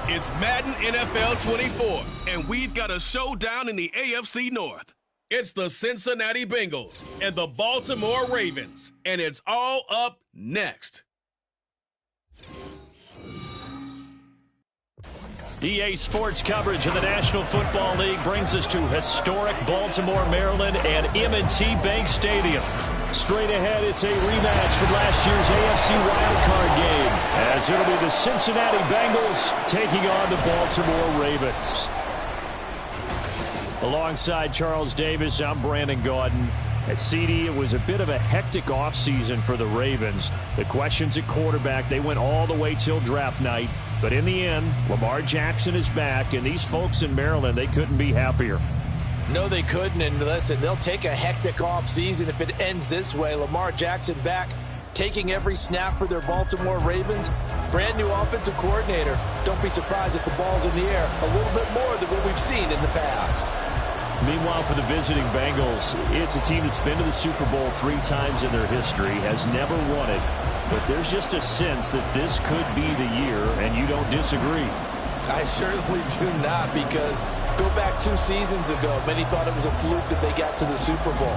It's Madden NFL 24, and we've got a showdown in the AFC North. It's the Cincinnati Bengals and the Baltimore Ravens, and it's all up next. EA Sports coverage of the National Football League brings us to historic Baltimore, Maryland, and M&T Bank Stadium. Straight ahead, it's a rematch from last year's AFC wildcard game, as it'll be the Cincinnati Bengals taking on the Baltimore Ravens. Alongside Charles Davis, I'm Brandon Gaudin. At CD, it was a bit of a hectic offseason for the Ravens. The questions at quarterback, they went all the way till draft night. But in the end, Lamar Jackson is back, and these folks in Maryland, they couldn't be happier. No, they couldn't, and listen, they'll take a hectic offseason if it ends this way. Lamar Jackson back, taking every snap for their Baltimore Ravens. Brand new offensive coordinator. Don't be surprised if the ball's in the air a little bit more than what we've seen in the past. Meanwhile, for the visiting Bengals, it's a team that's been to the Super Bowl 3 times in their history, has never won it. But there's just a sense that this could be the year, and you don't disagree. I certainly do not, because go back 2 seasons ago, many thought it was a fluke that they got to the Super Bowl.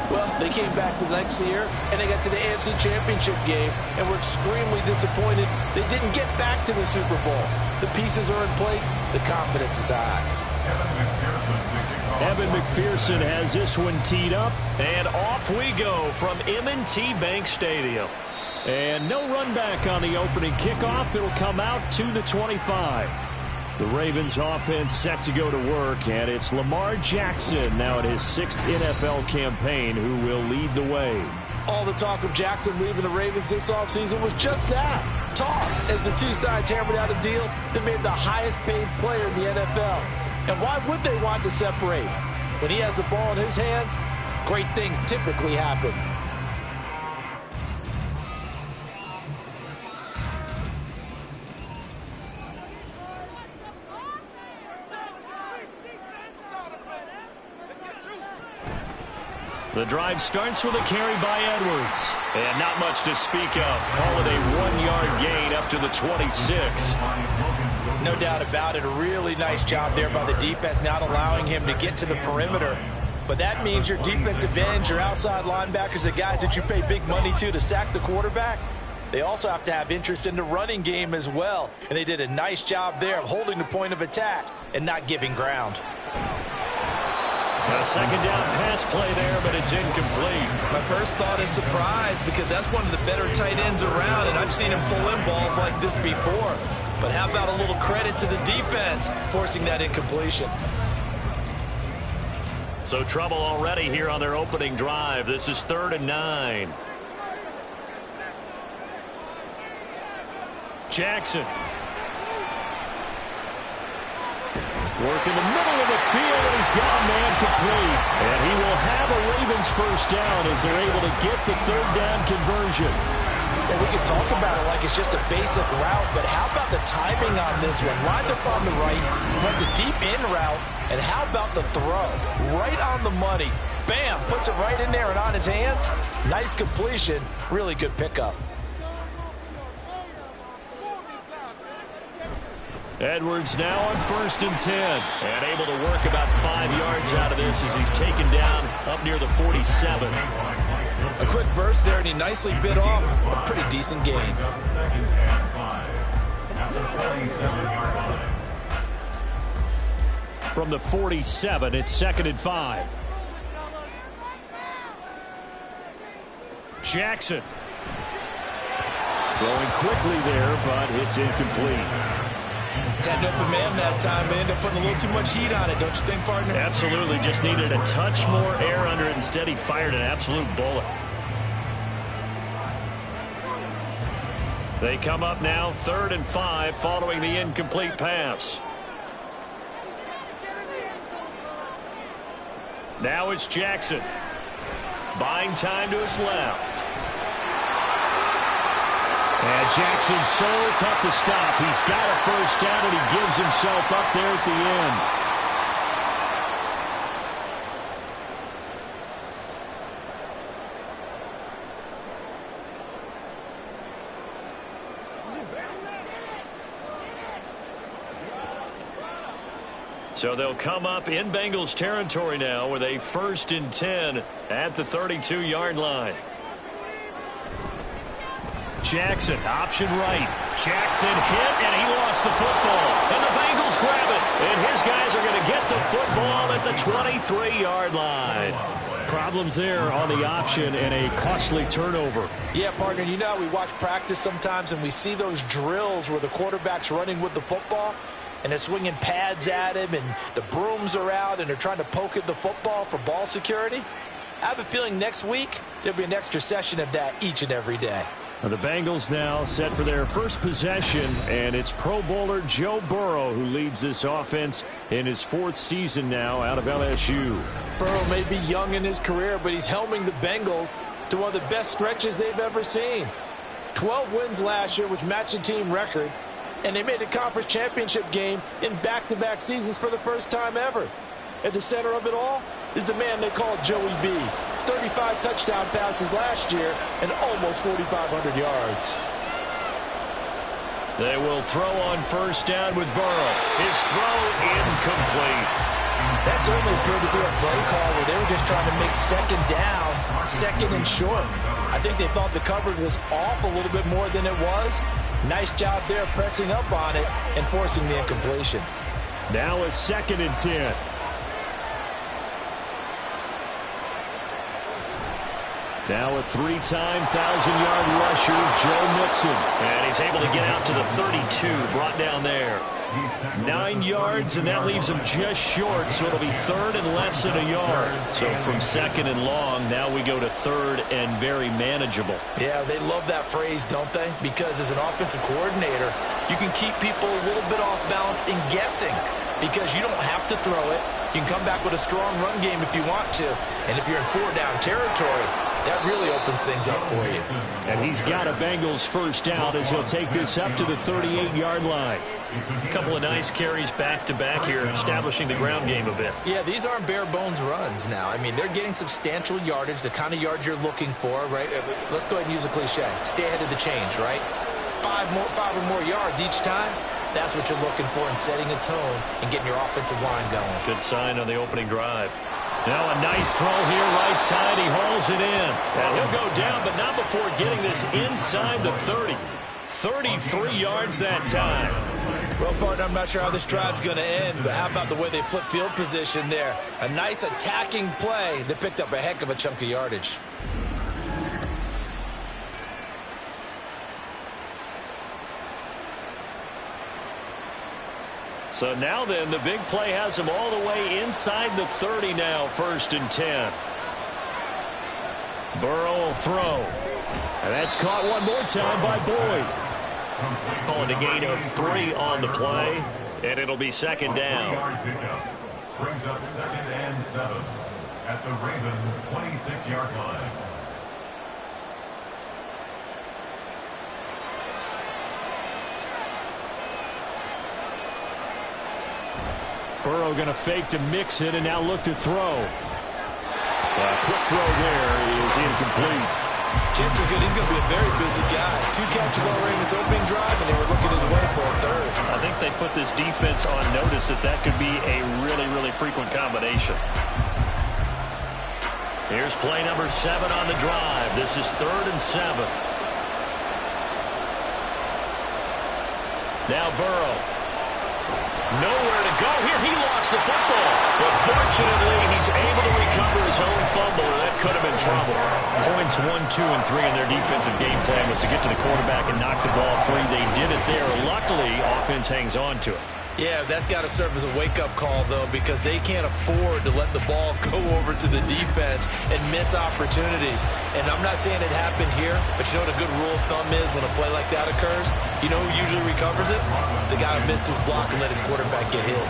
Well, they came back the next year, and they got to the AFC Championship game, and were extremely disappointed they didn't get back to the Super Bowl. The pieces are in place. The confidence is high. Evan McPherson has this one teed up, and off we go from M&T Bank Stadium. And no run back on the opening kickoff. It'll come out to the 25. The Ravens offense set to go to work, and it's Lamar Jackson now at his 6th NFL campaign who will lead the way. All the talk of Jackson leaving the Ravens this offseason was just that, talk, as the two sides hammered out a deal that made the highest paid player in the NFL. And why would they want to separate? When he has the ball in his hands, great things typically happen. The drive starts with a carry by Edwards. And not much to speak of. Call it a 1-yard gain up to the 26. No doubt about it. A really nice job there by the defense, not allowing him to get to the perimeter. But that means your defensive ends, your outside linebackers, the guys that you pay big money to sack the quarterback, they also have to have interest in the running game as well. And they did a nice job there of holding the point of attack and not giving ground. A second down pass play there, but it's incomplete. My first thought is surprise, because that's one of the better tight ends around, and I've seen him pull in balls like this before. But how about a little credit to the defense forcing that incompletion? So trouble already here on their opening drive. This is 3rd and 9. Jackson. Work in the middle of the field, and he's got a man complete. And he will have a Ravens first down as they're able to get the 3rd down conversion. And we can talk about it like it's just a basic route, but how about the timing on this one? Lined up on the right, runs a deep in route, and how about the throw? Right on the money. Bam, puts it right in there and on his hands. Nice completion, really good pickup. Edwards now on 1st and 10. And able to work about 5 yards out of this as he's taken down up near the 47. A quick burst there, and he nicely bit off a pretty decent gain. From the 47, it's 2nd and 5. Jackson. Throwing quickly there, but it's incomplete. Had an open man that time, but ended up putting a little too much heat on it, don't you think, partner? Absolutely. Just needed a touch more air under it. Instead, he fired an absolute bullet. They come up now 3rd and 5 following the incomplete pass. Now it's Jackson. Buying time to his left. And Jackson's so tough to stop. He's got a first down, and he gives himself up there at the end. So they'll come up in Bengals territory now with a 1st and 10 at the 32-yard line. Jackson, option right. Jackson hit, and he lost the football. And the Bengals grab it. And his guys are going to get the football at the 23-yard line. Problems there on the option and a costly turnover. Yeah, partner, you know, we watch practice sometimes, and we see those drills where the quarterback's running with the football, and they're swinging pads at him, and the brooms are out, and they're trying to poke at the football for ball security. I have a feeling next week there'll be an extra session of that each and every day. The Bengals now set for their first possession, and it's Pro Bowler Joe Burrow who leads this offense in his 4th season now out of LSU. Burrow may be young in his career, but he's helming the Bengals to one of the best stretches they've ever seen. 12 wins last year, which matched the team record, and they made the conference championship game in back-to-back seasons for the first time ever. At the center of it all is the man they call Joey B. 35 touchdown passes last year and almost 4,500 yards. They will throw on first down with Burrow. His throw incomplete. That certainly appeared to be a play call where they were just trying to make second down, second and short. I think they thought the coverage was off a little bit more than it was. Nice job there pressing up on it and forcing the incompletion. Now a 2nd and 10. Now a 3-time 1,000-yard rusher, Joe Mixon. And he's able to get out to the 32, brought down there. 9 yards, and that leaves him just short, so it'll be 3rd and less than a yard. So from 2nd and long, now we go to 3rd and very manageable. Yeah, they love that phrase, don't they? Because as an offensive coordinator, you can keep people a little bit off balance and guessing because you don't have to throw it. You can come back with a strong run game if you want to. And if you're in 4-down territory, that really opens things up for you. And he's got a Bengals first down as he'll take this up to the 38-yard line. A couple of nice carries back-to-back here, establishing the ground game a bit. Yeah, these aren't bare-bones runs now. I mean, they're getting substantial yardage, the kind of yards you're looking for, right? Let's go ahead and use a cliche. Stay ahead of the change, right? 5 or more yards each time. That's what you're looking for in setting a tone and getting your offensive line going. Good sign on the opening drive. Now a nice throw here, right side. He hauls it in. And he'll go down, but not before getting this inside the 30. 33 yards that time. Well, partner, I'm not sure how this drive's going to end, but how about the way they flip field position there? A nice attacking play that picked up a heck of a chunk of yardage. So now then, the big play has him all the way inside the 30 now, 1st and 10. Burrow will throw. And that's caught one more time by Boyd. Calling a gain of 3 on the play, and it'll be 2nd down. Brings up 2nd and 7 at the Ravens' 26-yard line. Burrow going to fake to mix it and now look to throw. Quick throw there is incomplete. Chances are good he's going to be a very busy guy. 2 catches already in this opening drive, and they were looking his way for a 3rd. I think they put this defense on notice that could be a really, really frequent combination. Here's play number 7 on the drive. This is 3rd and 7. Now Burrow. Nowhere to go here. He lost the football. But fortunately, he's able to recover his own fumble. That could have been trouble. Points 1, 2, and 3 in their defensive game plan was to get to the quarterback and knock the ball free. They did it there. Luckily, offense hangs on to it. Yeah, that's got to serve as a wake-up call, though, because they can't afford to let the ball go over to the defense and miss opportunities. And I'm not saying it happened here, but you know what a good rule of thumb is when a play like that occurs? You know who usually recovers it? The guy who missed his block and let his quarterback get hit.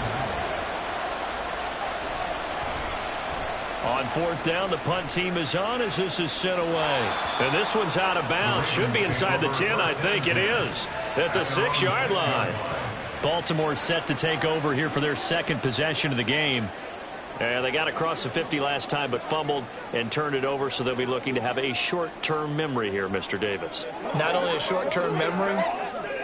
On fourth down, the punt team is on as this is sent away. And this one's out of bounds. Should be inside the 10, I think it is, at the 6-yard line. Baltimore set to take over here for their second possession of the game. And they got across the 50 last time but fumbled and turned it over, so they'll be looking to have a short-term memory here, Mr. Davis. Not only a short-term memory,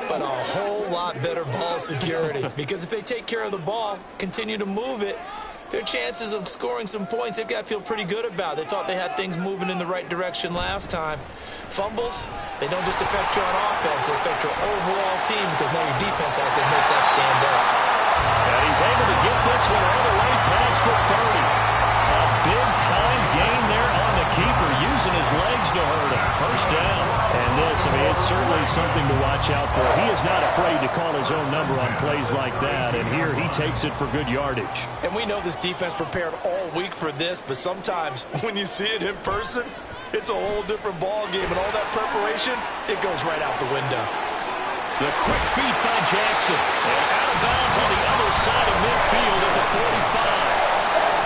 but a whole lot better ball security. Because if they take care of the ball, continue to move it, their chances of scoring some points, they've got to feel pretty good about. They thought they had things moving in the right direction last time. Fumbles, they don't just affect you on offense, they affect your overall team because now your defense has to make that stand up. And he's able to get this one all the way past the 30. A big-time gain there on the keeper, using his legs to hurt him. First down. And this, I mean, it's certainly something to watch out for. He is not afraid to call his own number on plays like that, and here he takes it for good yardage. And we know this defense prepared all week for this, but sometimes when you see it in person, it's a whole different ball game, and all that preparation, it goes right out the window. The quick feet by Jackson, and out of bounds on the other side of midfield at the 45.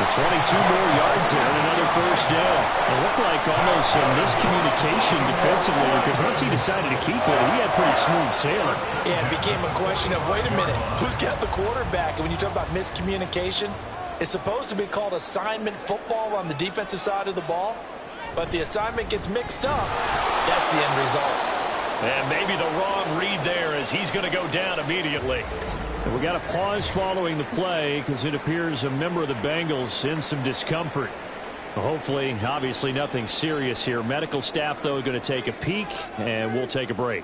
The 22 more yards there and another first down. It looked like almost some miscommunication defensively because once he decided to keep it, he had pretty smooth sailing. Yeah, it became a question of, wait a minute, who's got the quarterback? And when you talk about miscommunication, it's supposed to be called assignment football on the defensive side of the ball, but the assignment gets mixed up. That's the end result. And maybe the wrong read there as he's going to go down immediately. And we got a pause following the play because it appears a member of the Bengals in some discomfort. Hopefully, obviously nothing serious here. Medical staff, though, going to take a peek, and we'll take a break.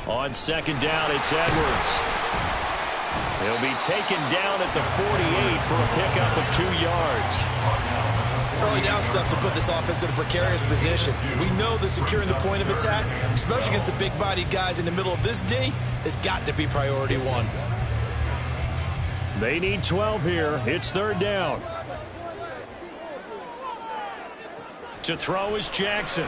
On second down, it's Edwards. He'll be taken down at the 48 for a pickup of 2 yards. Early down stuff will put this offense in a precarious position. We know that securing the point of attack, especially against the big-bodied guys in the middle of this D, has got to be priority one. They need 12 here. It's third down. To throw is Jackson.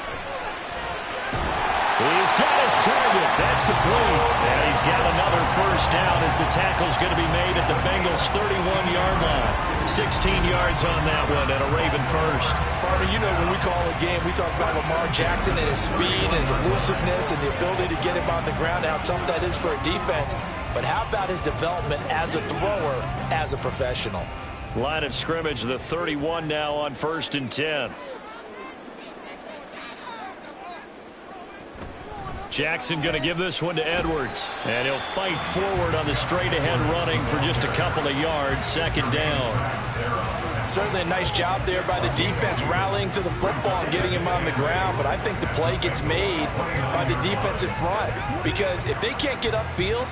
He's got his target. That's complete. And he's got another first down as the tackle's going to be made at the Bengals' 31-yard line. 16 yards on that one and a Raven first. Barbara, you know when we call a game, we talk about Lamar Jackson and his speed and his elusiveness and the ability to get him on the ground, how tough that is for a defense. But how about his development as a thrower, as a professional? Line of scrimmage, the 31 now on 1st and 10. Jackson going to give this one to Edwards. And he'll fight forward on the straight-ahead running for just a couple of yards. Second down. Certainly a nice job there by the defense rallying to the football and getting him on the ground. But I think the play gets made by the defensive front. Because if they can't get upfield,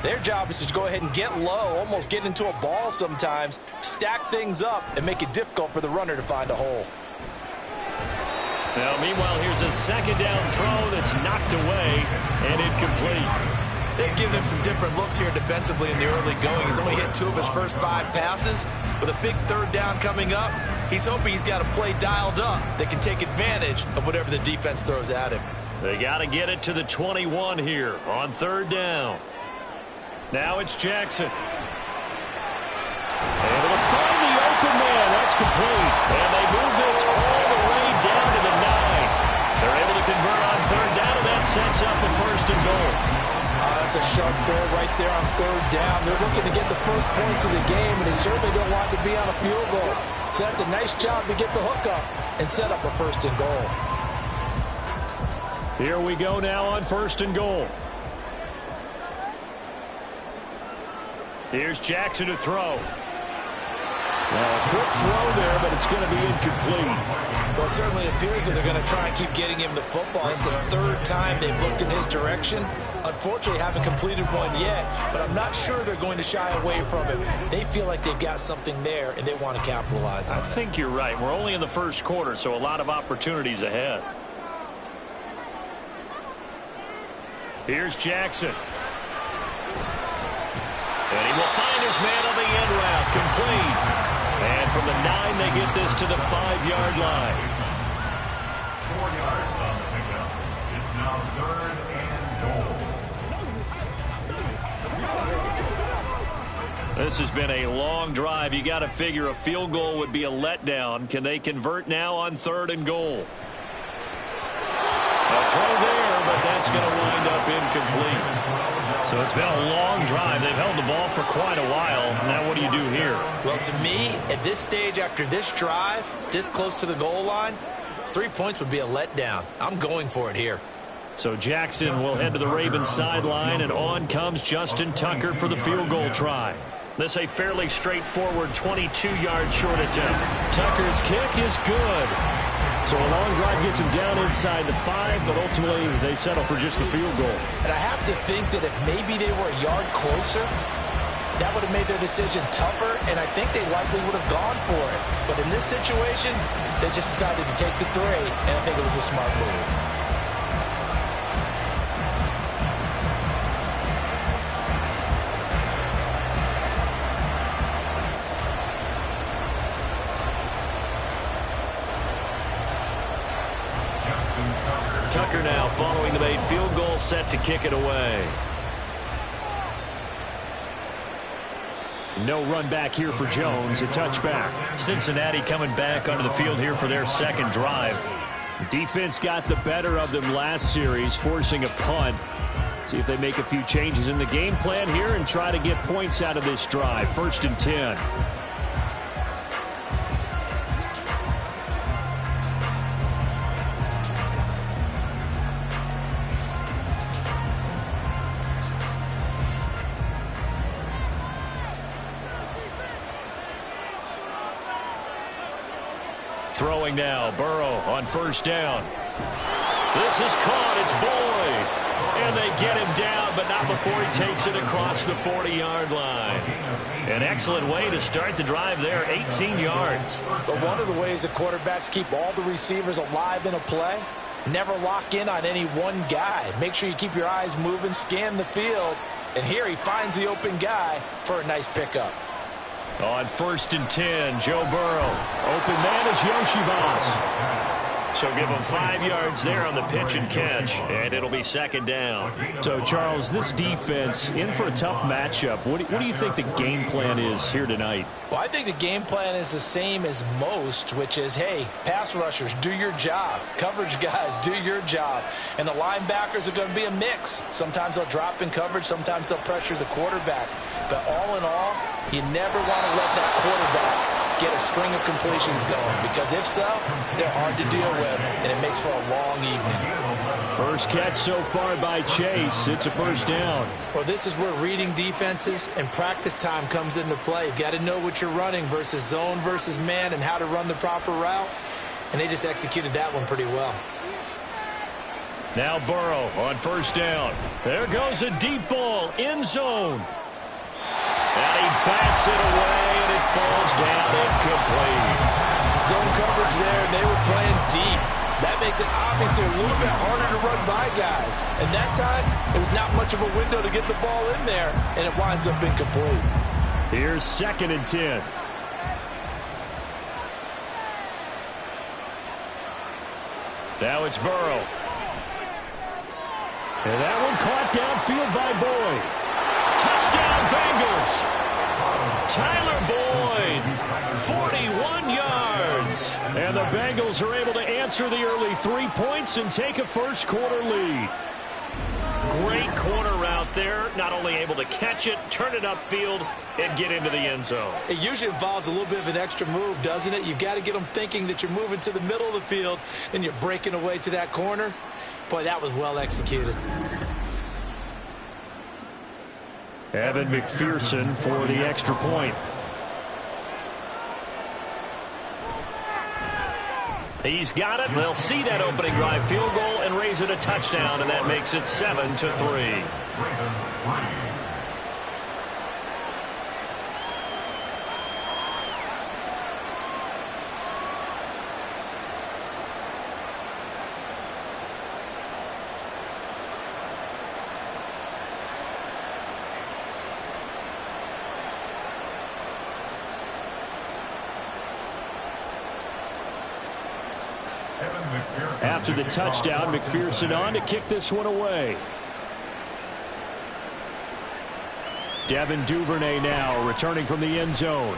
their job is to go ahead and get low, almost get into a ball sometimes, stack things up, and make it difficult for the runner to find a hole. Now, meanwhile, here's a second down throw that's knocked away and incomplete. They've given him some different looks here defensively in the early going. He's only hit 2 of his first 5 passes. With a big third down coming up, he's hoping he's got a play dialed up that can take advantage of whatever the defense throws at him. They got to get it to the 21 here on third down. Now it's Jackson. Able to find the open man. That's complete. And they move this all the way down to the 9. They're able to convert on third down, and that sets up the 1st and goal. That's a sharp throw right there on third down. They're looking to get the first points of the game, and they certainly don't want to be on a field goal. So that's a nice job to get the hook up and set up a 1st and goal. Here we go now on 1st and goal. Here's Jackson to throw. Well, a quick throw there, but it's going to be incomplete. Well, it certainly appears that they're going to try and keep getting him the football. It's the 3rd time they've looked in his direction. Unfortunately, haven't completed one yet, but I'm not sure they're going to shy away from him. They feel like they've got something there, and they want to capitalize on it. I think you're right. We're only in the 1st quarter, so a lot of opportunities ahead. Here's Jackson. And he will find his man on the end route, complete. And from the 9, they get this to the 5-yard line. 4 yards on the pickup. It's now 3rd and goal. This has been a long drive. You got to figure a field goal would be a letdown. Can they convert now on 3rd and goal? A throw there, but that's going to wind up incomplete. So it's been a long drive. They've held the ball for quite a while. Now what do you do here? Well, to me, at this stage after this drive, this close to the goal line, 3 points would be a letdown. I'm going for it here. So Jackson will head to the Ravens sideline, and on comes Justin Tucker for the field goal try. This a fairly straightforward 22-yard short attempt. Tucker's kick is good. So a long drive gets him down inside the 5, but ultimately they settle for just the field goal. And I have to think that if maybe they were a yard closer, that would have made their decision tougher, and I think they likely would have gone for it. But in this situation, they just decided to take the 3, and I think it was a smart move. Tucker now following the made field goal, set to kick it away. No run back here for Jones, a touchback. Cincinnati coming back onto the field here for their second drive. Defense got the better of them last series, forcing a punt. See if they make a few changes in the game plan here and try to get points out of this drive. 1st and 10. Throwing now, Burrow on 1st down. This is caught, it's Boyd. And they get him down, but not before he takes it across the 40-yard line. An excellent way to start the drive there, 18 yards. But one of the ways the quarterbacks keep all the receivers alive in a play, never lock in on any one guy. Make sure you keep your eyes moving, scan the field. And here he finds the open guy for a nice pickup. On 1st and 10, Joe Burrow. Open man is Yoshibas. So give him 5 yards there on the pitch and catch, and it'll be 2nd down. So, Charles, this defense in for a tough matchup. What do you think the game plan is here tonight? Well, I think the game plan is the same as most, which is, hey, pass rushers, do your job. Coverage guys, do your job. And the linebackers are going to be a mix. Sometimes they'll drop in coverage. Sometimes they'll pressure the quarterback. But all in all, you never want to let that quarterback get a string of completions going, because if so, they're hard to deal with, and it makes for a long evening. First catch so far by Chase. It's a 1st down. Well, this is where reading defenses and practice time comes into play. You've got to know what you're running versus zone versus man and how to run the proper route, and they just executed that one pretty well. Now Burrow on 1st down. There goes a deep ball, end zone. And he bats it away, and it falls down incomplete. Zone coverage there, and they were playing deep. That makes it obviously a little bit harder to run by guys. And that time, it was not much of a window to get the ball in there, and it winds up incomplete. Here's 2nd and 10. Now it's Burrow. And that one caught downfield by Boyd. Touchdown, Bengals. Tyler Boyd, 41 yards. And the Bengals are able to answer the early 3 points and take a first-quarter lead. Great corner route there. Not only able to catch it, turn it upfield, and get into the end zone. It usually involves a little bit of an extra move, doesn't it? You've got to get them thinking that you're moving to the middle of the field, and you're breaking away to that corner. Boy, that was well executed. Evan McPherson for the extra point. He's got it. They'll see that opening drive field goal and raise it a touchdown, and that makes it 7-3. After the touchdown, McPherson on to kick this one away. Devin Duvernay now returning from the end zone.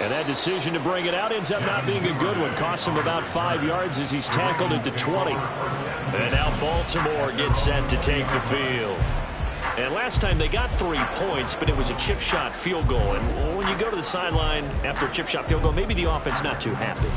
And that decision to bring it out ends up not being a good one. Cost him about 5 yards as he's tackled at the 20. And now Baltimore gets set to take the field. And last time they got 3 points, but it was a chip shot field goal. And when you go to the sideline after a chip shot field goal, maybe the offense not too happy.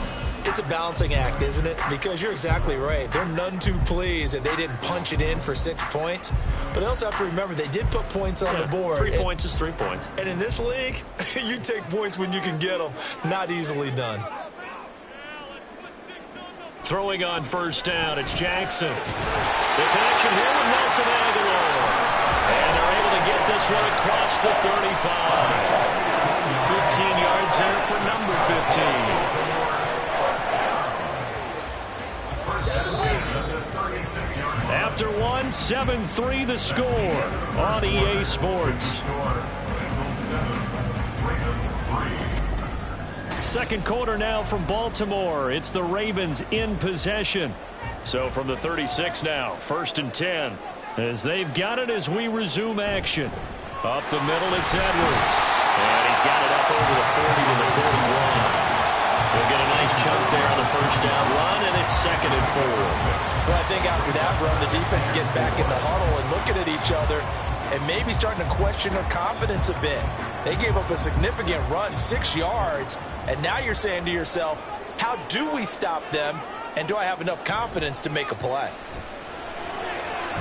It's a balancing act, isn't it? Because you're exactly right. They're none too pleased that they didn't punch it in for 6 points. But they also have to remember they did put points on the board. 3 points is 3 points. And in this league, you take points when you can get them. Not easily done. Throwing on first down, it's Jackson. The connection here with Nelson Aguilar. And they're able to get this one across the 35. 15 yards there for number 15. After one, 7-3 the score on EA Sports. Second quarter now from Baltimore. It's the Ravens in possession. So from the 36 now, 1st and 10. As they've got it as we resume action. Up the middle, it's Edwards. And he's got it up over the 40 to the 41. They'll get a nice chunk there on the first down run, and it's 2nd and 4. Well, I think after that run, the defense get back in the huddle and looking at each other and maybe starting to question their confidence a bit. They gave up a significant run, 6 yards, and now you're saying to yourself, how do we stop them, and do I have enough confidence to make a play?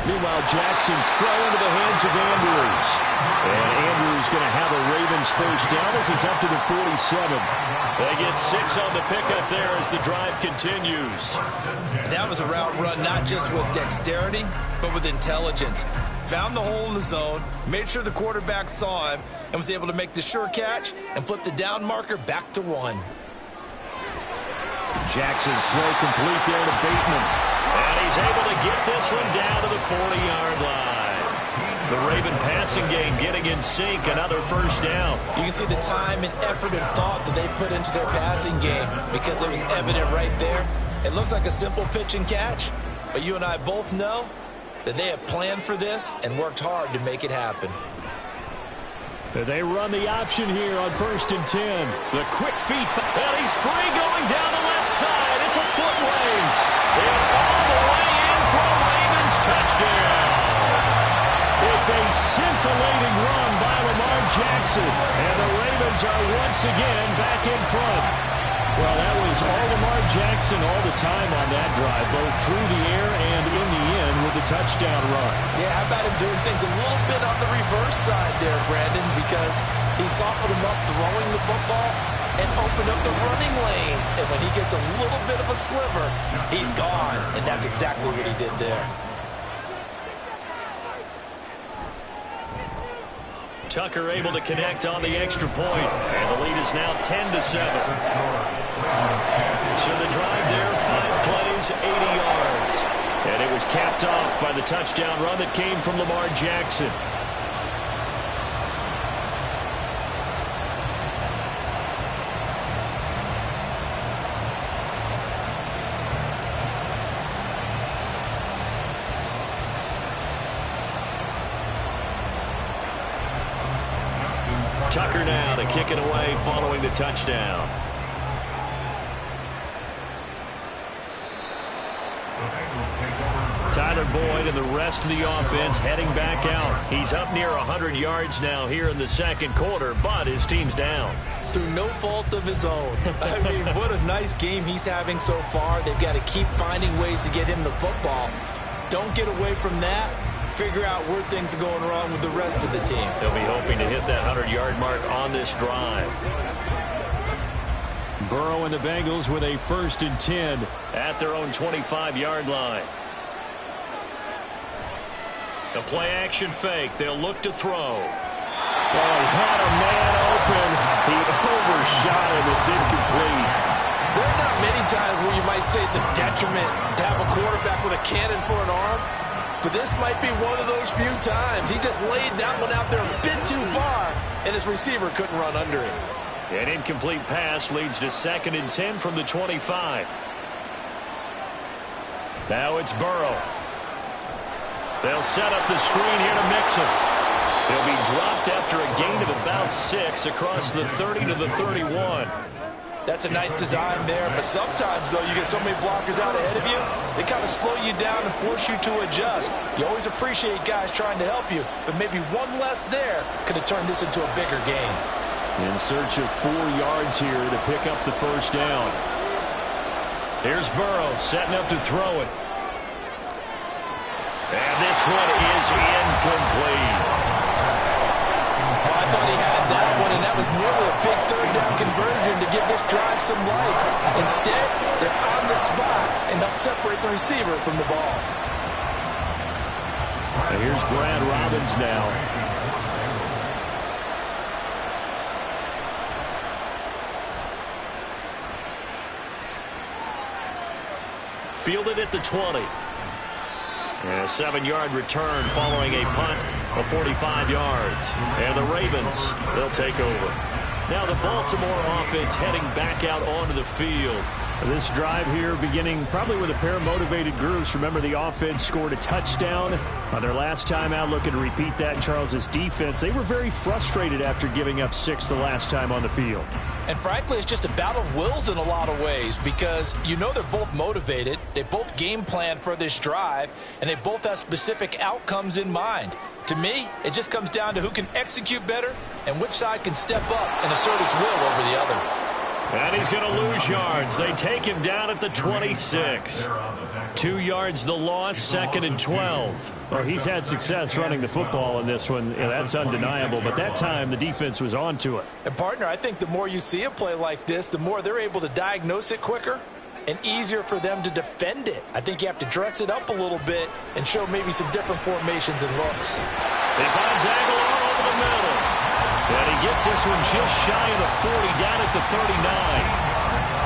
Meanwhile, Jackson's throw into the hands of Andrews. And Andrews going to have a Ravens first down as he's up to the 47. They get 6 on the pickup there as the drive continues. That was a route run not just with dexterity, but with intelligence. Found the hole in the zone, made sure the quarterback saw him, and was able to make the sure catch and flip the down marker back to 1. Jackson's throw complete there to Bateman. And he's able to get this one down to the 40-yard line. The Raven passing game getting in sync, another first down. You can see the time and effort and thought that they put into their passing game because it was evident right there. It looks like a simple pitch and catch, but you and I both know that they have planned for this and worked hard to make it happen. They run the option here on 1st and 10. The quick feet, and he's free going down the left side. It's a foot race. And all the way in for a Ravens touchdown. It's a scintillating run by Lamar Jackson. And the Ravens are once again back in front. Well, that was all Lamar Jackson all the time on that drive, both through the air and in the end with the touchdown run. Yeah, how about him doing things a little bit on the reverse side there, Brandon, because he softened him up throwing the football and opened up the running lanes. And when he gets a little bit of a sliver, he's gone. And that's exactly what he did there. Tucker able to connect on the extra point, and the lead is now 10-7. So the drive there, 5 plays, 80 yards. And it was capped off by the touchdown run that came from Lamar Jackson. Tucker now to kick it away following the touchdown. Tyler Boyd and the rest of the offense heading back out. He's up near 100 yards now here in the second quarter, but his team's down. Through no fault of his own. I mean, what a nice game he's having so far. They've got to keep finding ways to get him the football. Don't get away from that. Figure out where things are going wrong with the rest of the team. They'll be hoping to hit that 100-yard mark on this drive. Burrow and the Bengals with a 1st and 10 at their own 25-yard line. A play-action fake. They'll look to throw. Oh, he had a man open. He overshot him. It's incomplete. There are not many times where you might say it's a detriment to have a quarterback with a cannon for an arm. But this might be one of those few times. He just laid that one out there a bit too far, and his receiver couldn't run under it. An incomplete pass leads to 2nd and 10 from the 25. Now it's Burrow. They'll set up the screen here to Mixon. He'll be dropped after a gain of about 6 across the 30 to the 31. That's a nice design there, but sometimes, though, you get so many blockers out ahead of you, they kind of slow you down and force you to adjust. You always appreciate guys trying to help you, but maybe one less there could have turned this into a bigger game. In search of 4 yards here to pick up the first down. Here's Burrow setting up to throw it. And this one is incomplete. Well, I thought he had that one, and that was nearly a big third down conversion to give this drive some life. Instead, they're on the spot and help separate the receiver from the ball. And here's Brad Robbins now. Fielded at the 20. And a 7-yard return following a punt of 45 yards. And the Ravens, they'll take over. Now the Baltimore offense heading back out onto the field. This drive here beginning probably with a pair of motivated groups. Remember, the offense scored a touchdown on their last time out, looking to repeat that in Charles's defense. They were very frustrated after giving up 6 the last time on the field. And frankly, it's just a battle of wills in a lot of ways because you know they're both motivated, they both game plan for this drive, and they both have specific outcomes in mind. To me, it just comes down to who can execute better and which side can step up and assert its will over the other. And he's going to lose yards. They take him down at the 26. 2 yards the loss, 2nd and 12. Well, he's had success running the football in this one. Yeah, that's undeniable. But that time, the defense was on to it. And, partner, I think the more you see a play like this, the more they're able to diagnose it quicker and easier for them to defend it. I think you have to dress it up a little bit and show maybe some different formations and looks. He finds Aguilar over the middle. And he gets this one just shy of the 40, down at the 39.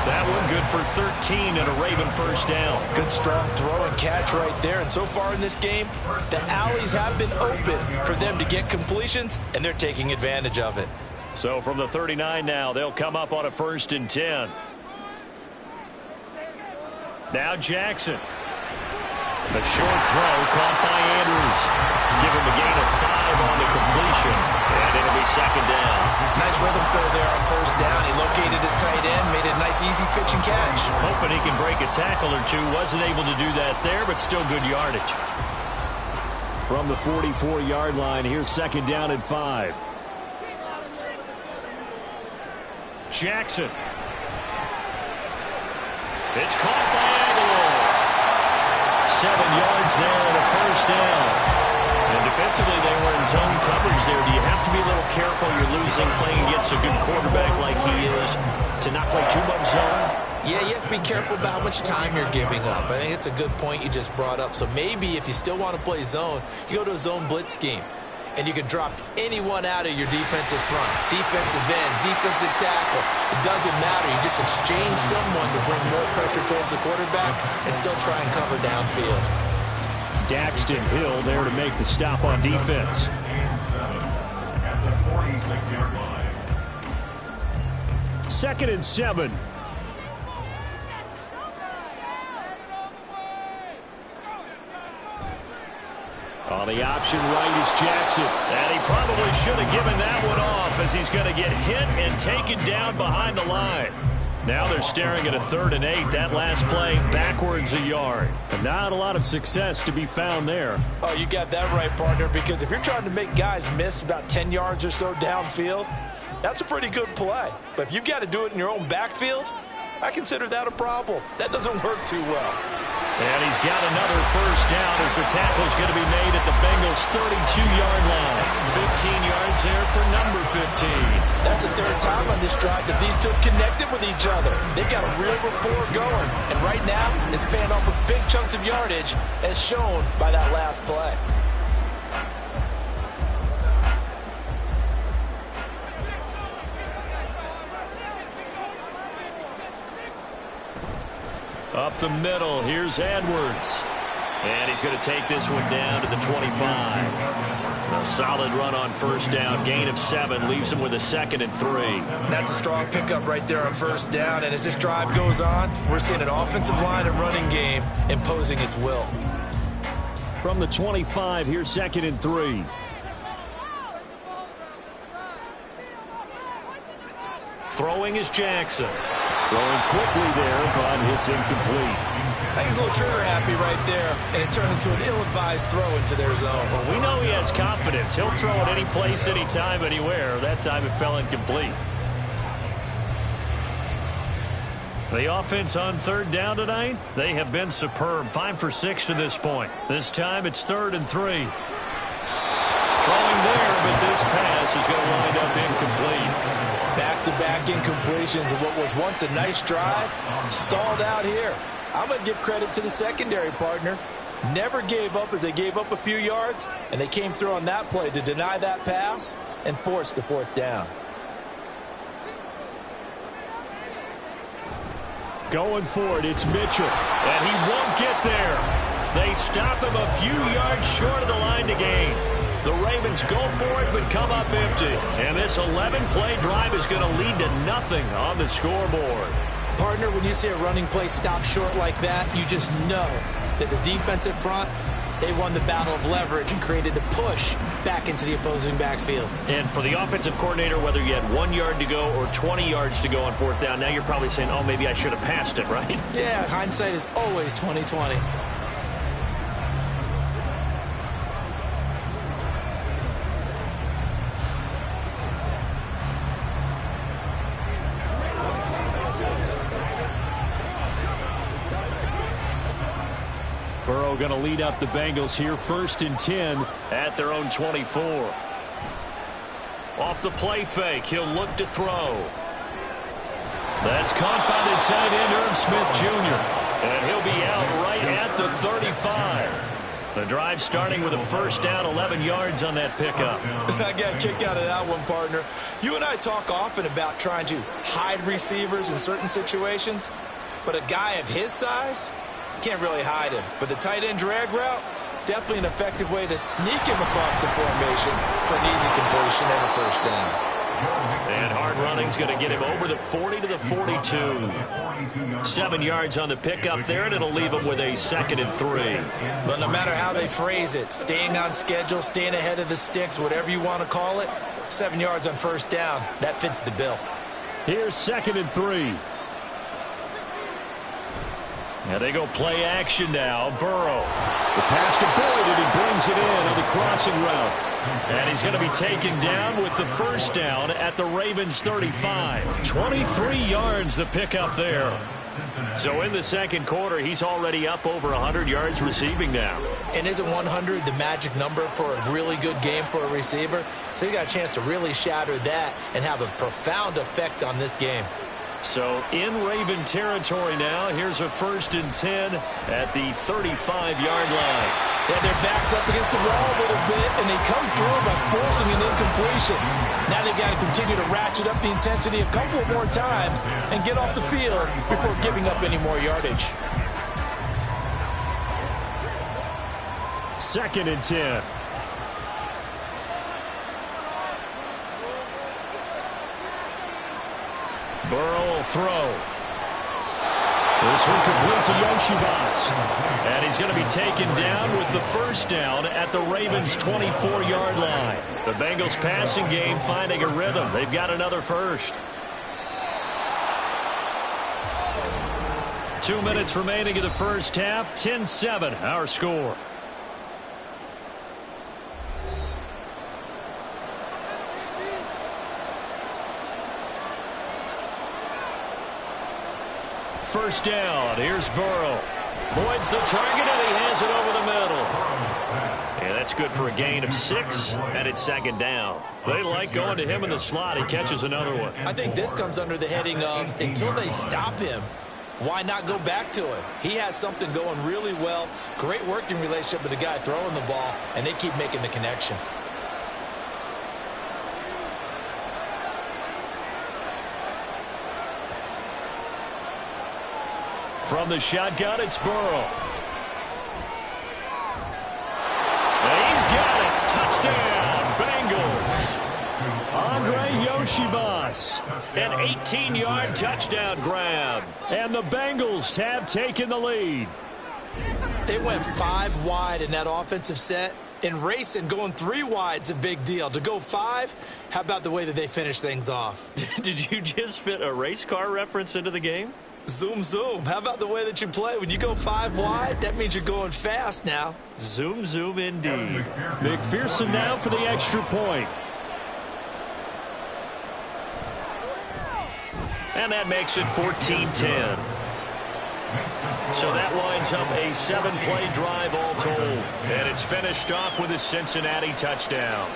That one good for 13 and a Raven first down. Good strong throw and catch right there. And so far in this game, the alleys have been open for them to get completions, and they're taking advantage of it. So from the 39 now, they'll come up on a 1st and 10. Now Jackson. A short throw caught by Andrews. Give him a gain of 5 on the completion. And it'll be 2nd down. Nice rhythm throw there on 1st down. He located his tight end, made it a nice easy pitch and catch. Hoping he can break a tackle or two. Wasn't able to do that there, but still good yardage. From the 44-yard line, here's 2nd down and 5. Jackson. It's caught by Aguilar. 7 yards there and a 1st down. And defensively, they were in zone coverage there. Do you have to be a little careful? You're losing, playing against a good quarterback like he is, to not play too much zone? Yeah, you have to be careful about how much time you're giving up. I think it's a good point you just brought up. So maybe if you still want to play zone, you go to a zone blitz scheme. And you can drop anyone out of your defensive front. Defensive end, defensive tackle. It doesn't matter. You just exchange someone to bring more pressure towards the quarterback and still try and cover downfield. Daxton Hill there to make the stop on defense. At the 46-yard line. 2nd and 7. On the option right is Jackson. And he probably should have given that one off as he's going to get hit and taken down behind the line. Now they're staring at a 3rd and 8. That last play backwards a yard. And not a lot of success to be found there. Oh, you got that right, partner, because if you're trying to make guys miss about 10 yards or so downfield, that's a pretty good play. But if you've got to do it in your own backfield, I consider that a problem. That doesn't work too well. And he's got another 1st down as the tackle's going to be made at the Bengals' 32-yard line. 15 yards there for number 15. That's the 3rd time on this drive that these two have connected with each other. They've got a real rapport going. And right now, it's paying off with big chunks of yardage, as shown by that last play. Up the middle, here's Edwards. And he's going to take this one down to the 25. A solid run on 1st down, gain of 7, leaves him with a 2nd and 3. That's a strong pickup right there on 1st down. And as this drive goes on, we're seeing an offensive line and running game imposing its will. From the 25, here's 2nd and 3. Throwing is Jackson. Throwing quickly there, but it's incomplete. I think he's a little trigger happy right there, and it turned into an ill-advised throw into their zone. Well, we know he has confidence. He'll throw it any place, anytime, anywhere. That time it fell incomplete. The offense on third down tonight, they have been superb. 5 for 6 to this point. This time it's 3rd and 3. Throwing there, but this pass is going to wind up incomplete. Back-to-back incompletions of what was once a nice drive, stalled out here. I'm going to give credit to the secondary partner. Never gave up as they gave up a few yards, and they came through on that play to deny that pass and force the 4th down. Going for it, it's Mitchell, and he won't get there. They stop him a few yards short of the line to gain. The Ravens go for it, but come up empty. And this 11-play drive is going to lead to nothing on the scoreboard. Partner, when you see a running play stop short like that, you just know that the defensive front, they won the battle of leverage and created the push back into the opposing backfield. And for the offensive coordinator, whether you had 1 yard to go or 20 yards to go on 4th down, now you're probably saying, oh, maybe I should have passed it, right? Yeah, hindsight is always 20/20. Burrow going to lead up the Bengals here, 1st and 10 at their own 24. Off the play fake, he'll look to throw. That's caught by the tight end, Irv Smith Jr. And he'll be out right at the 35. The drive starting with a 1st down, 11 yards on that pickup. I got a kick out of that one, partner. You and I talk often about trying to hide receivers in certain situations, but a guy of his size can't really hide him. But the tight end drag route, definitely an effective way to sneak him across the formation for an easy completion and a 1st down. And hard running's going to get him over the 40 to the 42. 7 yards on the pickup there, and it'll leave him with a 2nd and 3. But no matter how they phrase it, staying on schedule, staying ahead of the sticks, whatever you want to call it, 7 yards on 1st down, that fits the bill. Here's 2nd and 3. And they go play action now. Burrow. The pass to Boyd, and he brings it in on the crossing route. And he's going to be taken down with the 1st down at the Ravens 35. 23 yards the pickup there. So in the 2nd quarter, he's already up over 100 yards receiving now. And isn't 100 the magic number for a really good game for a receiver? So he got a chance to really shatter that and have a profound effect on this game. So in Raven territory now, here's a 1st and 10 at the 35-yard line. Yeah, their back's up against the wall a little bit, and they come through by forcing an incompletion. Now they've got to continue to ratchet up the intensity a couple more times and get off the field before giving up any more yardage. 2nd and 10. Burrow will throw. This one complete to Yoshibas. And he's going to be taken down with the 1st down at the Ravens' 24-yard line. The Bengals passing game finding a rhythm. They've got another 1st. 2 minutes remaining in the 1st half. 10-7 our score. First down. Here's Burrow. Boyd's the target, and he has it over the middle. And that's good for a gain of 6, and it's 2nd down. They like going to him in the slot. He catches another one. I think this comes under the heading of, until they stop him, why not go back to him? He has something going really well. Great working relationship with the guy throwing the ball, and they keep making the connection. From the shotgun, it's Burrow. And he's got it. Touchdown, Bengals. Andre Yoshibas. An 18-yard touchdown grab. And the Bengals have taken the lead. They went 5 wide in that offensive set, In racing, going 3 wide's a big deal. To go 5, how about the way that they finish things off? Did you just fit a race car reference into the game? Zoom, zoom. How about the way that you play? When you go 5 wide, that means you're going fast now. Zoom, zoom indeed. McPherson now for the extra point. And that makes it 14-10. So that winds up a 7-play drive all told. And it's finished off with a Cincinnati touchdown.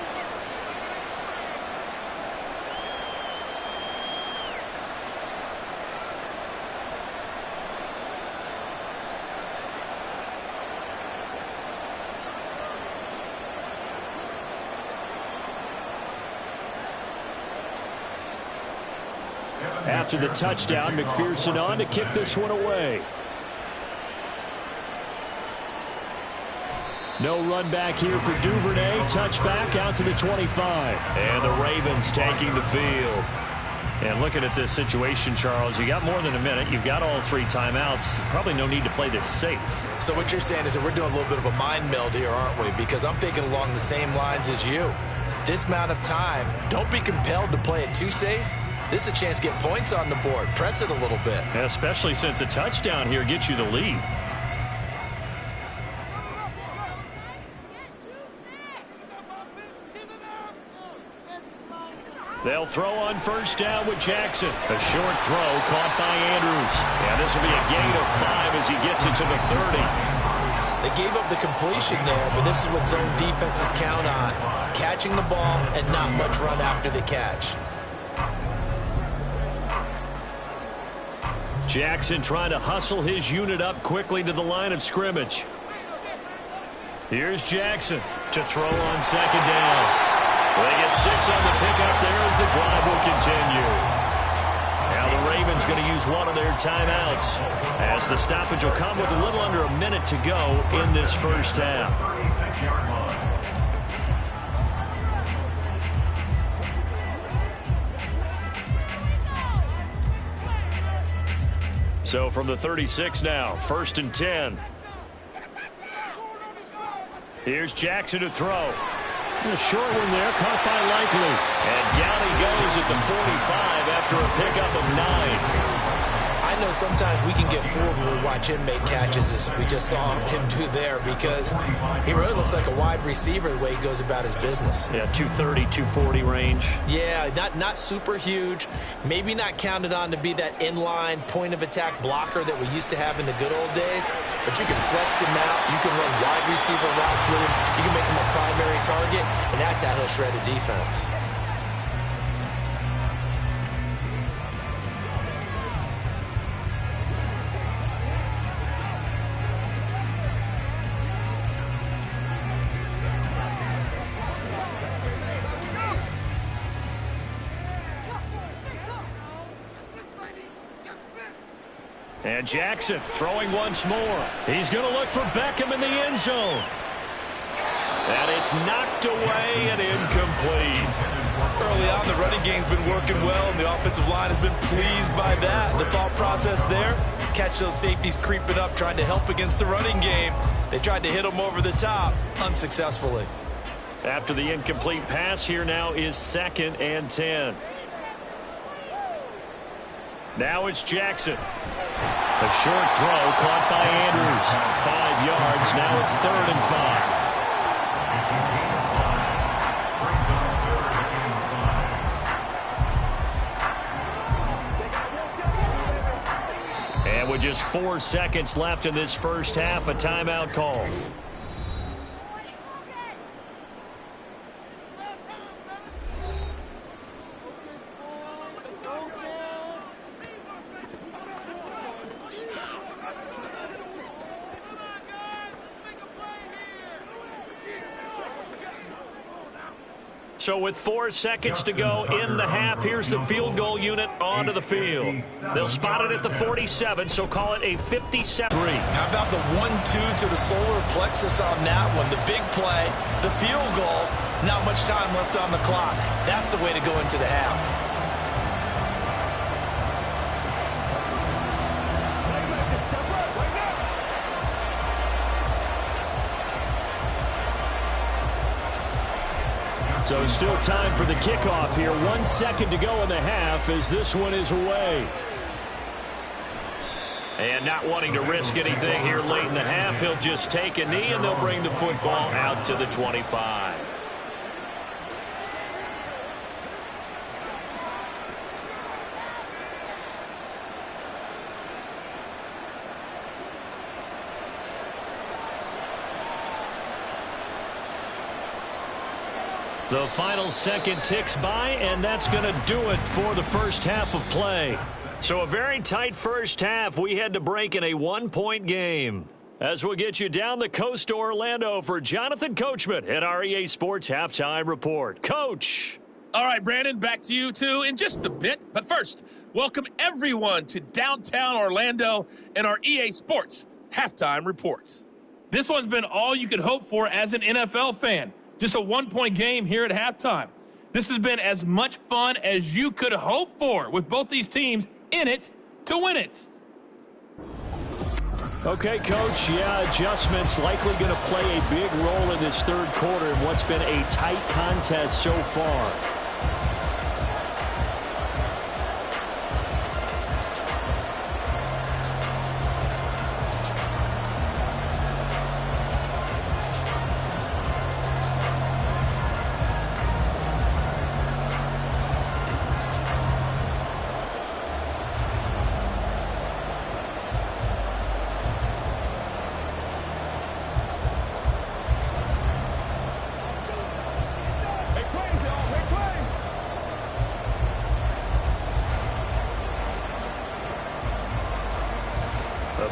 After the touchdown, McPherson on to kick this one away. No run back here for Duvernay. Touchback out to the 25. And the Ravens taking the field. And looking at this situation, Charles, you got more than a minute. You've got all 3 timeouts. Probably no need to play this safe. So what you're saying is that we're doing a little bit of a mind meld here, aren't we? Because I'm thinking along the same lines as you. This amount of time, don't be compelled to play it too safe. This is a chance to get points on the board. Press it a little bit. Especially since a touchdown here gets you the lead. They'll throw on first down with Jackson. A short throw caught by Andrews. And this will be a gain of 5 as he gets it to the 30. They gave up the completion there, but this is what zone defenses count on. Catching the ball and not much run after the catch. Jackson trying to hustle his unit up quickly to the line of scrimmage. Here's Jackson to throw on second down. They get 6 on the pickup there as the drive will continue. Now the Ravens going to use one of their timeouts as the stoppage will come with a little under a minute to go in this first half. So from the 36 now, 1st and 10. Here's Jackson to throw. A short one there, caught by Likely. And down he goes at the 45 after a pickup of 9. I know sometimes we can get fooled when we watch him make catches as we just saw him do there because he really looks like a wide receiver the way he goes about his business. Yeah, 230, 240 range. Yeah, not super huge. Maybe not counted on to be that inline point of attack blocker that we used to have in the good old days. But you can flex him out. You can run wide receiver routes with him. You can make him a primary target, and that's how he'll shred a defense. And Jackson throwing once more. He's going to look for Beckham in the end zone. And it's knocked away and incomplete. Early on, the running game's been working well, and the offensive line has been pleased by that. The thought process there, catch those safeties creeping up, trying to help against the running game. They tried to hit them over the top, unsuccessfully. After the incomplete pass, here now is 2nd and 10. Now it's Jackson. A short throw caught by Andrews. 5 yards. Now it's 3rd and 5. And with just 4 seconds left in this first half, a timeout call. So with 4 seconds to go in the half, here's the field goal unit onto the field. They'll spot it at the 47, so call it a 57-3. How about the 1-2 to the solar plexus on that one? The big play, the field goal, not much time left on the clock. That's the way to go into the half. So still time for the kickoff here. 1 second to go in the half as this one is away. And not wanting to risk anything here late in the half, he'll just take a knee and they'll bring the football out to the 25. The final second ticks by, and that's going to do it for the first half of play. So a very tight first half. We had to break in a 1-point game. As we'll get you down the coast to Orlando for Jonathan Coachman at our EA Sports Halftime Report. Coach. All right, Brandon, back to you, too, in just a bit. But first, welcome everyone to downtown Orlando and our EA Sports Halftime Report. This one's been all you could hope for as an NFL fan. Just a 1-point game here at halftime. This has been as much fun as you could hope for with both these teams in it to win it. Okay, Coach, yeah, adjustments likely going to play a big role in this third quarter in what's been a tight contest so far.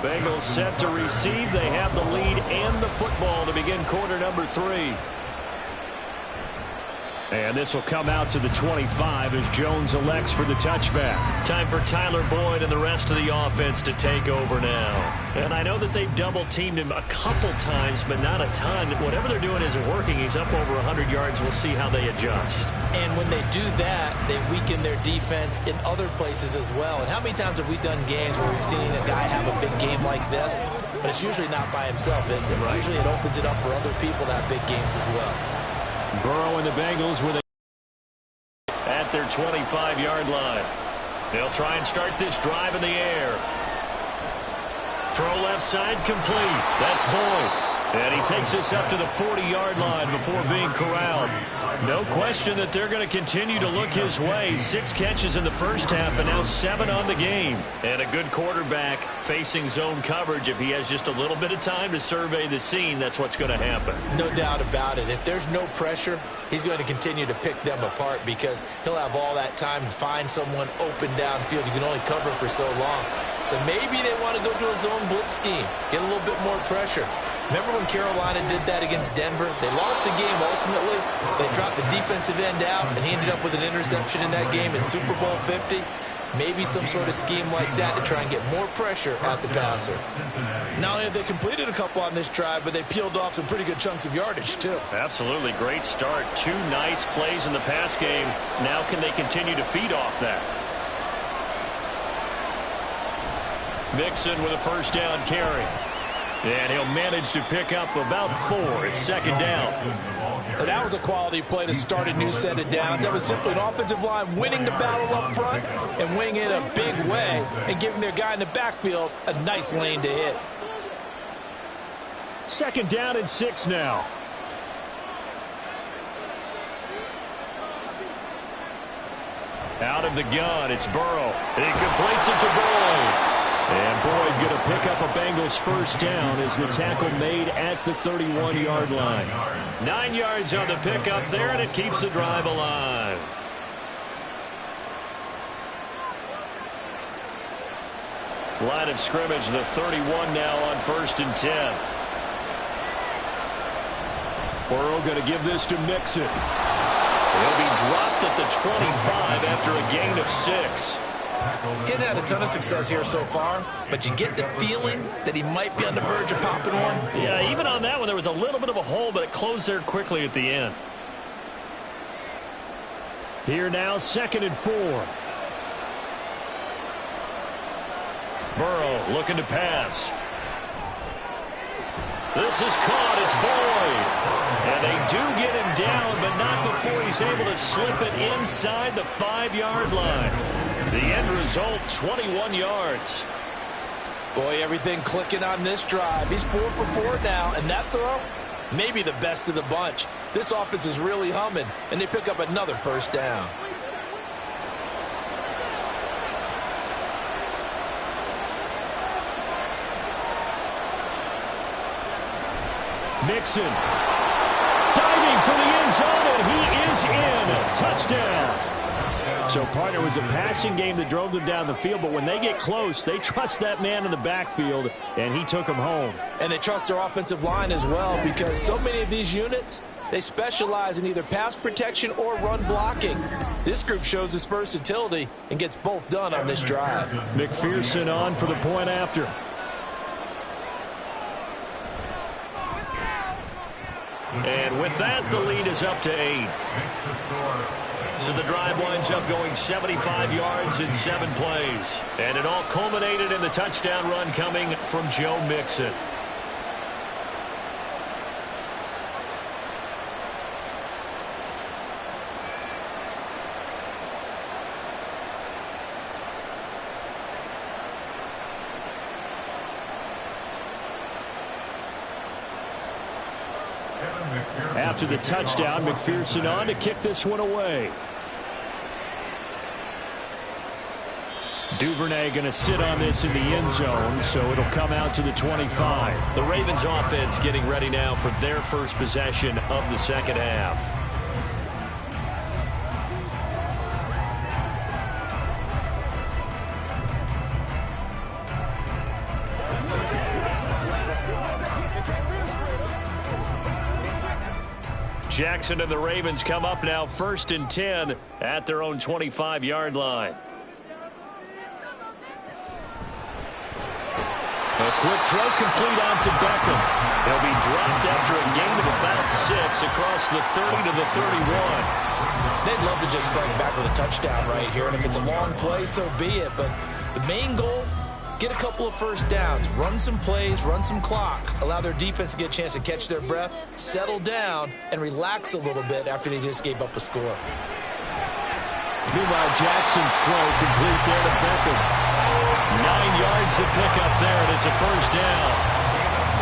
Bengals set to receive. They have the lead and the football to begin quarter number 3. And this will come out to the 25 as Jones elects for the touchback. Time for Tyler Boyd and the rest of the offense to take over now. And I know that they've double-teamed him a couple times, but not a ton. Whatever they're doing isn't working. He's up over 100 yards. We'll see how they adjust. And when they do that, they weaken their defense in other places as well. And how many times have we done games where we've seen a guy have a big game like this? But it's usually not by himself, is it? Right. Usually it opens it up for other people to have big games as well. Burrow and the Bengals with at their 25-yard line. They'll try and start this drive in the air. Throw left side complete. That's Boyd. And he takes us up to the 40-yard line before being corralled. No question that they're going to continue to look his way. 6 catches in the first half and now 7 on the game. And a good quarterback facing zone coverage. If he has just a little bit of time to survey the scene, that's what's going to happen. No doubt about it. If there's no pressure, he's going to continue to pick them apart because he'll have all that time to find someone open downfield. You can only cover for so long. So maybe they want to go to a zone blitz scheme, get a little bit more pressure. Remember when Carolina did that against Denver? They lost the game ultimately. They dropped the defensive end out, and he ended up with an interception in that game in Super Bowl 50. Maybe some sort of scheme like that to try and get more pressure at the passer. Not only have they completed a couple on this drive, but they peeled off some pretty good chunks of yardage, too. Absolutely. Great start. 2 nice plays in the pass game. Now can they continue to feed off that? Mixon with a first down carry. And he'll manage to pick up about 4. It's second down. And that was a quality play to start a new set of downs. That was simply an offensive line winning the battle up front and winning it a big way and giving their guy in the backfield a nice lane to hit. Second down and 6 now. Out of the gun, it's Burrow. He completes it to Boyd. And Boyd going to pick up a Bengals first down as the tackle made at the 31-yard line. 9 yards on the pickup there, and it keeps the drive alive. Line of scrimmage, the 31 now on 1st and 10. Burrow going to give this to Mixon. He'll be dropped at the 25 after a gain of 6. Getting had a ton of success here so far, but you get the feeling that he might be on the verge of popping one. Yeah, even on that one, there was a little bit of a hole, but it closed there quickly at the end. Here now, 2nd and 4. Burrow looking to pass. This is caught. It's Boyd. And they do get him down, but not before he's able to slip it inside the 5-yard line. The end result, 21 yards. Boy, everything clicking on this drive. He's 4 for 4 now, and that throw, maybe the best of the bunch. This offense is really humming, and they pick up another first down. Mixon diving for the end zone, and he is in. Touchdown. So, partner, it was a passing game that drove them down the field, but when they get close, they trust that man in the backfield, and he took them home. And they trust their offensive line as well, because so many of these units, they specialize in either pass protection or run blocking. This group shows its versatility and gets both done on this drive. McPherson on for the point after. And with that, the lead is up to 8. So the drive winds up going 75 yards in 7 plays. And it all culminated in the touchdown run coming from Joe Mixon. After the touchdown, McPherson on to kick this one away. Duvernay going to sit on this in the end zone, so it'll come out to the 25. The Ravens offense getting ready now for their first possession of the second half. Jackson and the Ravens come up now 1st and 10 at their own 25-yard line. A quick throw complete on to Beckham. He'll be dropped after a gain of about 6 across the 30 to the 31. They'd love to just strike back with a touchdown right here, and if it's a long play, so be it. But the main goal, get a couple of first downs, run some plays, run some clock, allow their defense to get a chance to catch their breath, settle down, and relax a little bit after they just gave up a score. Meanwhile, Jackson's throw complete there to Beckham. 9 yards to pick up there, and it's a first down.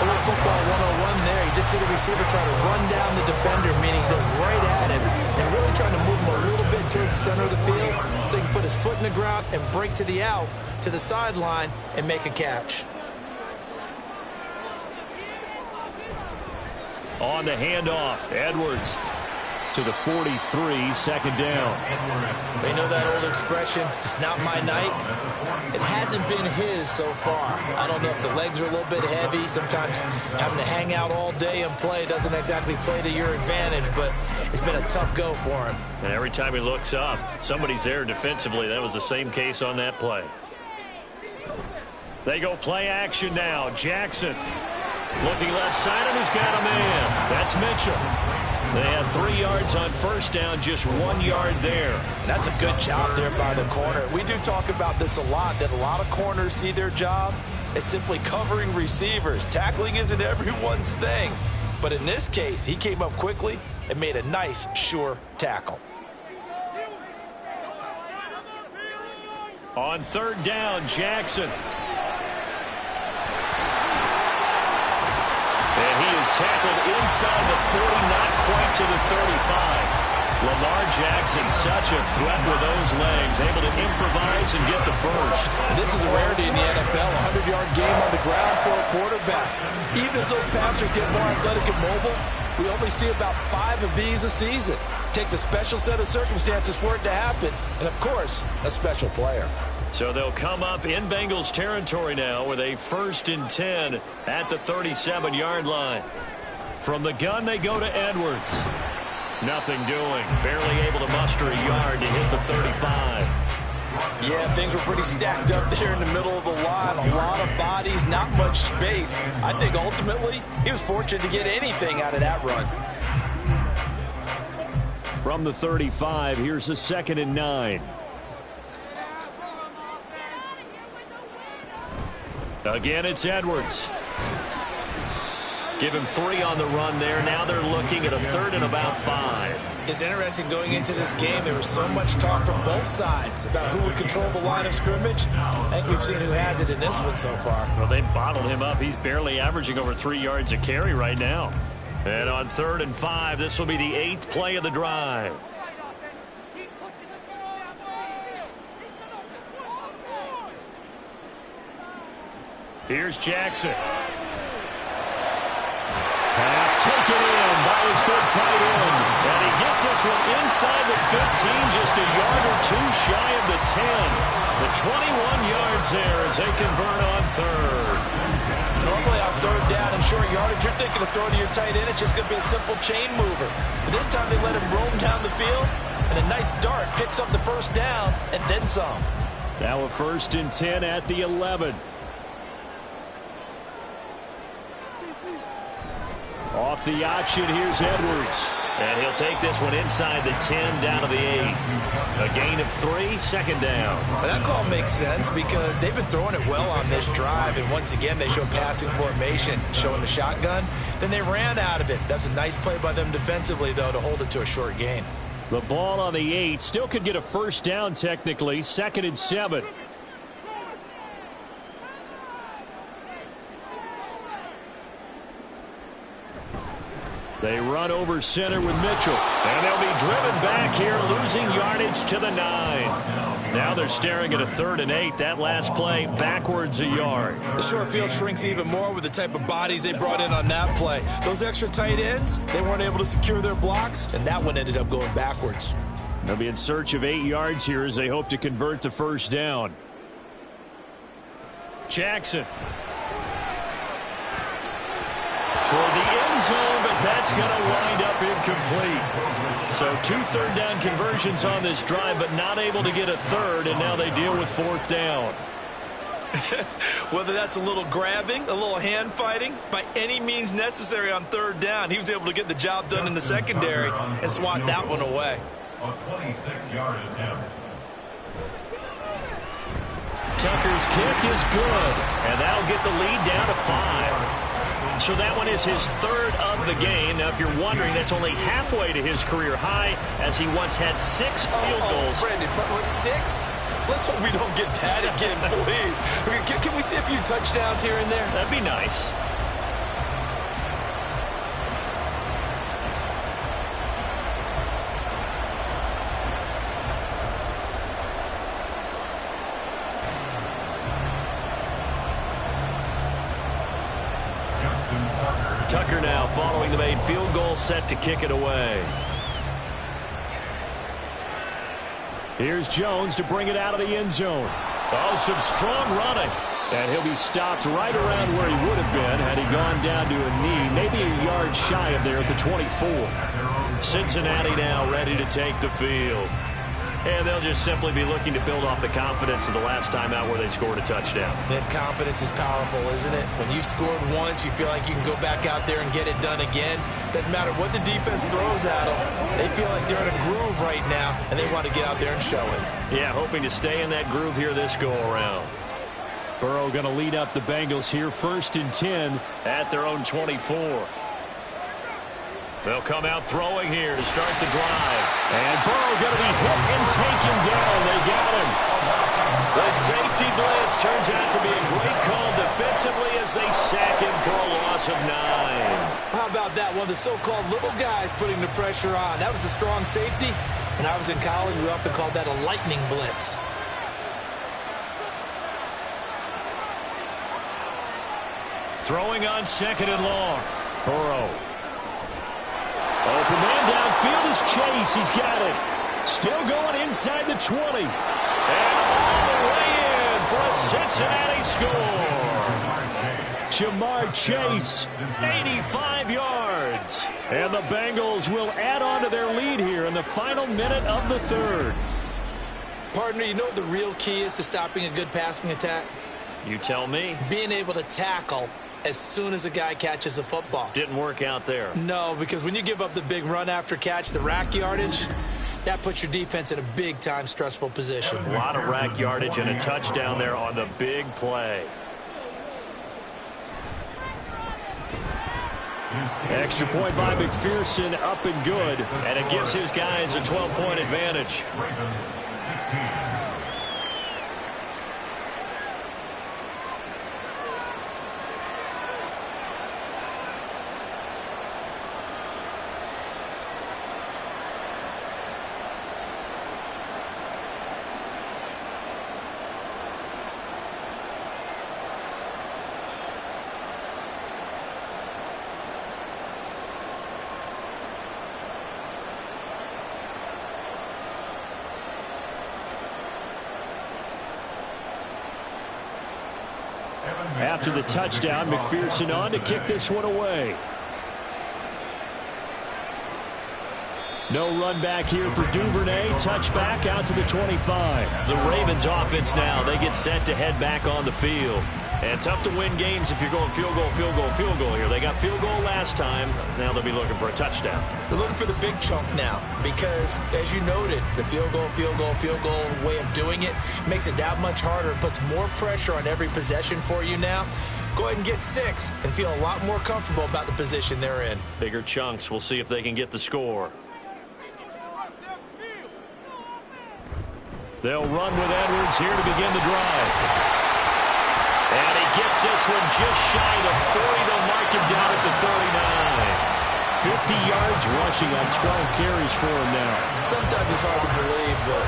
A little football 101 there. You just see the receiver try to run down the defender, meaning he goes right at him and really trying to move him a little bit towards the center of the field so he can put his foot in the ground and break to the out, to the sideline, and make a catch. On the handoff, Edwards to the 43, second down. They know that old expression, it's not my night. It hasn't been his so far. I don't know if the legs are a little bit heavy. Sometimes having to hang out all day and play doesn't exactly play to your advantage, but it's been a tough go for him. And every time he looks up, somebody's there defensively. That was the same case on that play. They go play action now. Jackson looking left side, and he's got a man. That's Mitchell. They have 3 yards on first down, just 1 yard there. And that's a good job there by the corner. We do talk about this a lot, that a lot of corners see their job as simply covering receivers. Tackling isn't everyone's thing. But in this case, he came up quickly and made a nice, sure tackle. On 3rd down, Jackson. And he is tackled inside the 40, not quite to the 35. Lamar Jackson, such a threat with those legs, able to improvise and get the first. And this is a rarity in the NFL, a 100-yard game on the ground for a quarterback. Even as those passers get more athletic and mobile, we only see about 5 of these a season. It takes a special set of circumstances for it to happen, and of course, a special player. So they'll come up in Bengals territory now with a 1st and 10 at the 37-yard line. From the gun, they go to Edwards. Nothing doing. Barely able to muster a yard to hit the 35. Yeah, things were pretty stacked up there in the middle of the line. A lot of bodies, not much space. I think ultimately he was fortunate to get anything out of that run. From the 35, here's a 2nd and 9. Again, it's Edwards. Give him 3 on the run there. Now they're looking at a 3rd and about 5. It's interesting going into this game. There was so much talk from both sides about who would control the line of scrimmage. I think we've seen who has it in this one so far. Well, they bottled him up. He's barely averaging over 3 yards a carry right now. And on 3rd and 5, this will be the 8th play of the drive. Here's Jackson. Pass taken in by his big tight end. And he gets this one inside the 15, just a yard or 2 shy of the 10. The 21 yards there as they convert on 3rd. Normally on 3rd down and short yardage, you're thinking of throwing to your tight end. It's just going to be a simple chain mover. But this time they let him roam down the field, and a nice dart picks up the first down and then some. Now a 1st and 10 at the 11. Off the option, here's Edwards. And he'll take this one inside the 10 down to the 8. A gain of 3, 2nd down. Well, that call makes sense because they've been throwing it well on this drive. And once again, they show passing formation, showing the shotgun. Then they ran out of it. That's a nice play by them defensively, though, to hold it to a short gain. The ball on the 8. Still could get a 1st down technically. 2nd and 7. They run over center with Mitchell. And they'll be driven back here, losing yardage to the 9. Now they're staring at a 3rd and 8. That last play, backwards a yard. The short field shrinks even more with the type of bodies they brought in on that play. Those extra tight ends, they weren't able to secure their blocks, and that one ended up going backwards. They'll be in search of 8 yards here as they hope to convert the 1st down. Jackson. Toward the end zone, but that's going to wind up incomplete. So 2 3rd down conversions on this drive, but not able to get a 3rd, and now they deal with 4th down. Whether that's a little grabbing, a little hand fighting, by any means necessary on 3rd down, he was able to get the job done in the secondary and swat that one away. A 26-yard attempt. Tucker's kick is good, and that'll get the lead down to 5. So that one is his 3rd of the game. Now, if you're wondering, that's only halfway to his career high, as he once had 6 field goals. Brandon, but with 6? Let's hope we don't get that again, please. Can we see a few touchdowns here and there? That'd be nice. Tucker now following the made field goal, set to kick it away. Here's Jones to bring it out of the end zone. Oh, some strong running. And he'll be stopped right around where he would have been had he gone down to a knee, maybe a yard shy of there at the 24. Cincinnati now ready to take the field. And they'll just simply be looking to build off the confidence of the last time out where they scored a touchdown. That confidence is powerful, isn't it? When you've scored once, you feel like you can go back out there and get it done again. Doesn't matter what the defense throws at them. They feel like they're in a groove right now, and they want to get out there and show it. Yeah, hoping to stay in that groove here this go-around. Burrow going to lead up the Bengals here, 1st and 10 at their own 24. They'll come out throwing here to start the drive. And Burrow going to be hit and taken down. They got him. The safety blitz turns out to be a great call defensively as they sack him for a loss of 9. How about that? One of the so-called little guys putting the pressure on. That was the strong safety. When I was in college, we often called that a lightning blitz. Throwing on 2nd and long. Burrow. Open man downfield is Chase. He's got it. Still going inside the 20. And all the way in for a Cincinnati score. Jamar Chase, 85 yards. And the Bengals will add on to their lead here in the final minute of the 3rd. Partner, you know what the real key is to stopping a good passing attack? You tell me. Being able to tackle as soon as a guy catches the football. Didn't work out there. No, because when you give up the big run after catch, the rack yardage, that puts your defense in a big-time stressful position. A lot of rack yardage and a touchdown there on the big play. Extra point by McPherson, up and good. And it gives his guys a 12-point advantage. Ravens 16. After the touchdown, McPherson on to kick this one away. No run back here for Duvernay. Touchback out to the 25. The Ravens offense now, they get set to head back on the field. And tough to win games if you're going field goal, field goal, field goal here. They got field goal last time. Now they'll be looking for a touchdown. They're looking for the big chunk now because, as you noted, the field goal way of doing it makes it that much harder and puts more pressure on every possession for you now. Go ahead and get 6 and feel a lot more comfortable about the position they're in. Bigger chunks. We'll see if they can get the score. They'll run with Edwards here to begin the drive. And he gets this one just shy of 40. They'll mark him down at the 39. 50 yards rushing on 12 carries for him now. Sometimes it's hard to believe, but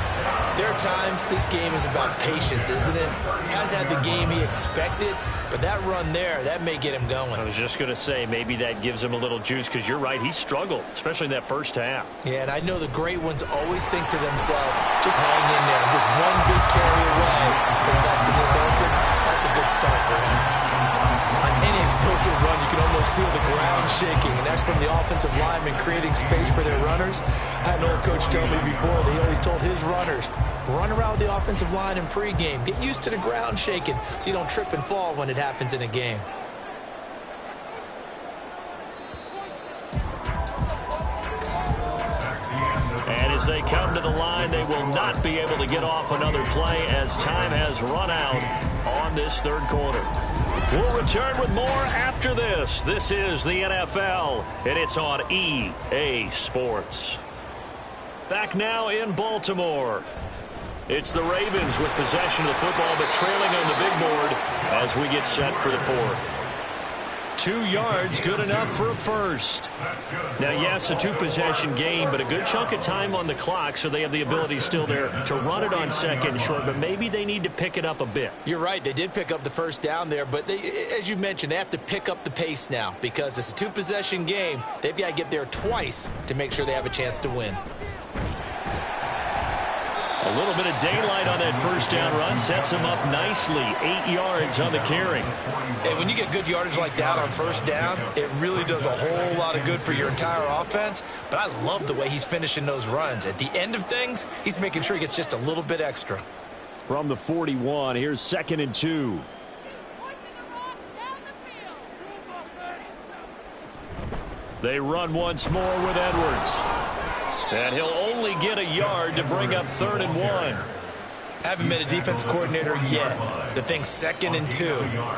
there are times this game is about patience, isn't it? Has had the game he expected, but that run there, that may get him going. I was just going to say, maybe that gives him a little juice because you're right, he struggled, especially in that first half. Yeah, and I know the great ones always think to themselves, just hang in there. Just one big carry away from busting this open. That's a good start for him. On any explosive run, you can almost feel the ground shaking, and that's from the offensive linemen creating space for their runners. I had an old coach tell me before, they always told his runners, run around with the offensive line in pregame. Get used to the ground shaking so you don't trip and fall when it happens in a game. And as they come to the line, they will not be able to get off another play as time has run out on this third quarter. We'll return with more after this. This is the NFL, and it's on EA Sports. Back now in Baltimore. It's the Ravens with possession of the football, but trailing on the big board as we get set for the fourth. 2 yards, good enough for a first. Now, yes, a two-possession game, but a good chunk of time on the clock, so they have the ability still there to run it on second and short, but maybe they need to pick it up a bit. You're right. They did pick up the first down there, but they, as you mentioned, they have to pick up the pace now because it's a two-possession game. They've got to get there twice to make sure they have a chance to win. A little bit of daylight on that first down run sets him up nicely. 8 yards on the carry. And when you get good yardage like that on first down, it really does a whole lot of good for your entire offense. But I love the way he's finishing those runs. At the end of things, he's making sure he gets just a little bit extra. From the 41, here's 2nd and 2. They run once more with Edwards. And he'll only get a yard to bring up 3rd and 1. Haven't been a defensive coordinator yet. The thing 2nd and 2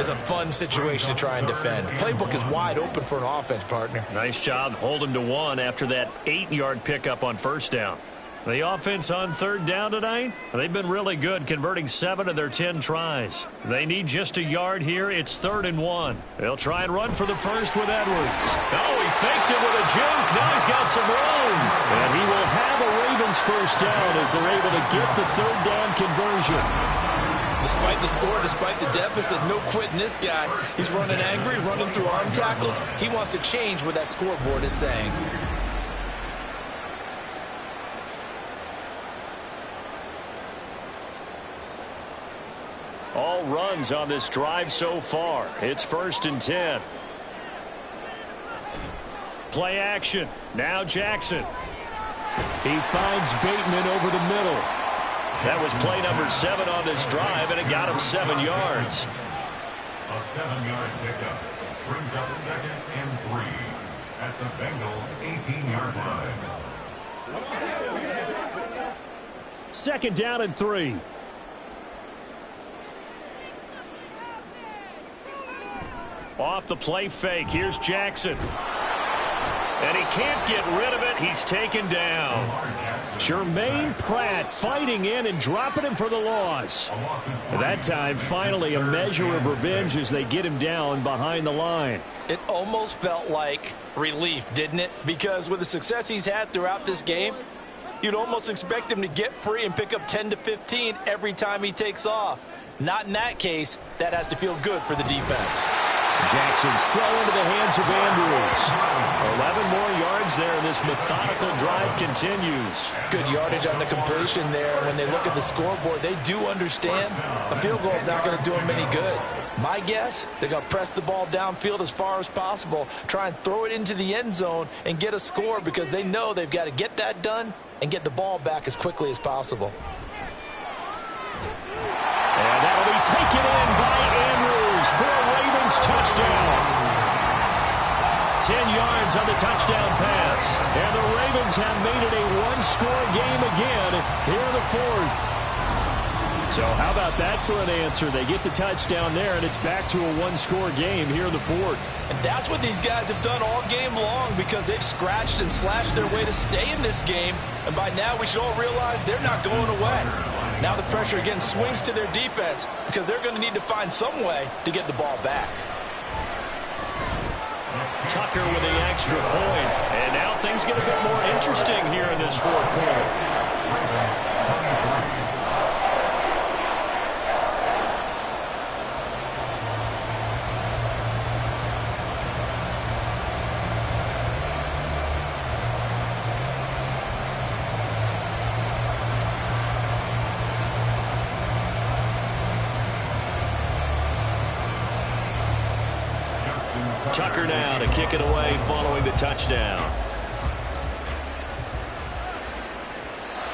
is a fun situation to try and defend. Playbook is wide open for an offense, partner. Nice job holding to 1 after that 8-yard pickup on first down. The offense on 3rd down tonight, they've been really good, converting 7 of their 10 tries. They need just a yard here. It's 3rd and 1. They'll try and run for the first with Edwards. Oh, he faked it with a juke. Now he's got some room. And he will have a Ravens first down as they're able to get the 3rd down conversion. Despite the score, despite the deficit, no quitting this guy. He's running angry, running through arm tackles. He wants to change what that scoreboard is saying. All runs on this drive so far. It's 1st and 10. Play action. Now Jackson. He finds Bateman over the middle. That was play number 7 on this drive, and it got him 7 yards. A 7-yard pickup brings up 2nd and 3 at the Bengals' 18-yard line. 2nd down and 3. Off the play fake. Here's Jackson. And he can't get rid of it. He's taken down. Jermaine Pratt fighting in and dropping him for the loss. At that time, finally a measure of revenge as they get him down behind the line. It almost felt like relief, didn't it? Because with the success he's had throughout this game, you'd almost expect him to get free and pick up 10 to 15 every time he takes off. Not in that case. That has to feel good for the defense. Jackson's throw into the hands of Andrews. 11 more yards there, and this methodical drive continues. Good yardage on the completion there. When they look at the scoreboard, they do understand a field goal is not going to do them any good. My guess, they're going to press the ball downfield as far as possible, try and throw it into the end zone and get a score because they know they've got to get that done and get the ball back as quickly as possible. And that'll be taken in by Andrews for a Ravens touchdown. 10 yards on the touchdown pass. And the Ravens have made it a one-score game again here in the fourth. So how about that for an answer? They get the touchdown there, and it's back to a one-score game here in the fourth. And that's what these guys have done all game long because they've scratched and slashed their way to stay in this game. And by now, we should all realize they're not going away. Now the pressure again swings to their defense because they're going to need to find some way to get the ball back. Tucker with the extra point. And now things get a bit more interesting here in this fourth quarter. Tucker now to kick it away following the touchdown.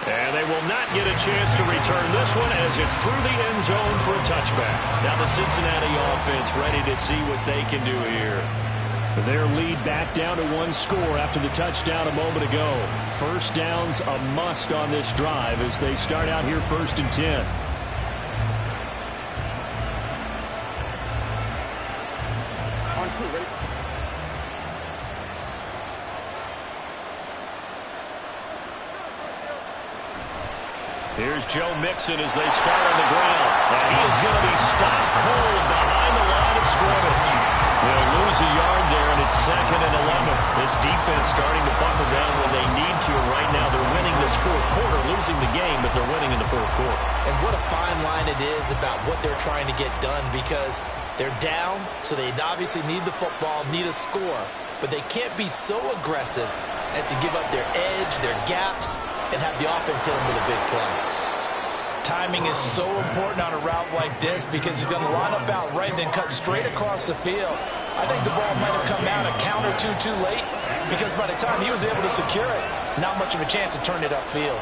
And they will not get a chance to return this one as it's through the end zone for a touchback. Now the Cincinnati offense ready to see what they can do here. Their lead back down to one score after the touchdown a moment ago. First down's a must on this drive as they start out here 1st and 10. Here's Joe Mixon as they start on the ground. And he is going to be stopped cold behind the line of scrimmage. They'll lose a yard there, and it's 2nd and 11. This defense starting to buckle down when they need to. Right now they're winning this fourth quarter, losing the game, but they're winning in the fourth quarter. And what a fine line it is about what they're trying to get done because they're down, so they obviously need the football, need a score. But they can't be so aggressive as to give up their edge, their gaps, and have the offense hit them with a big play. Timing is so important on a route like this because he's going to line up out right and then cut straight across the field. I think the ball might have come out a count or two too late because by the time he was able to secure it, not much of a chance to turn it upfield.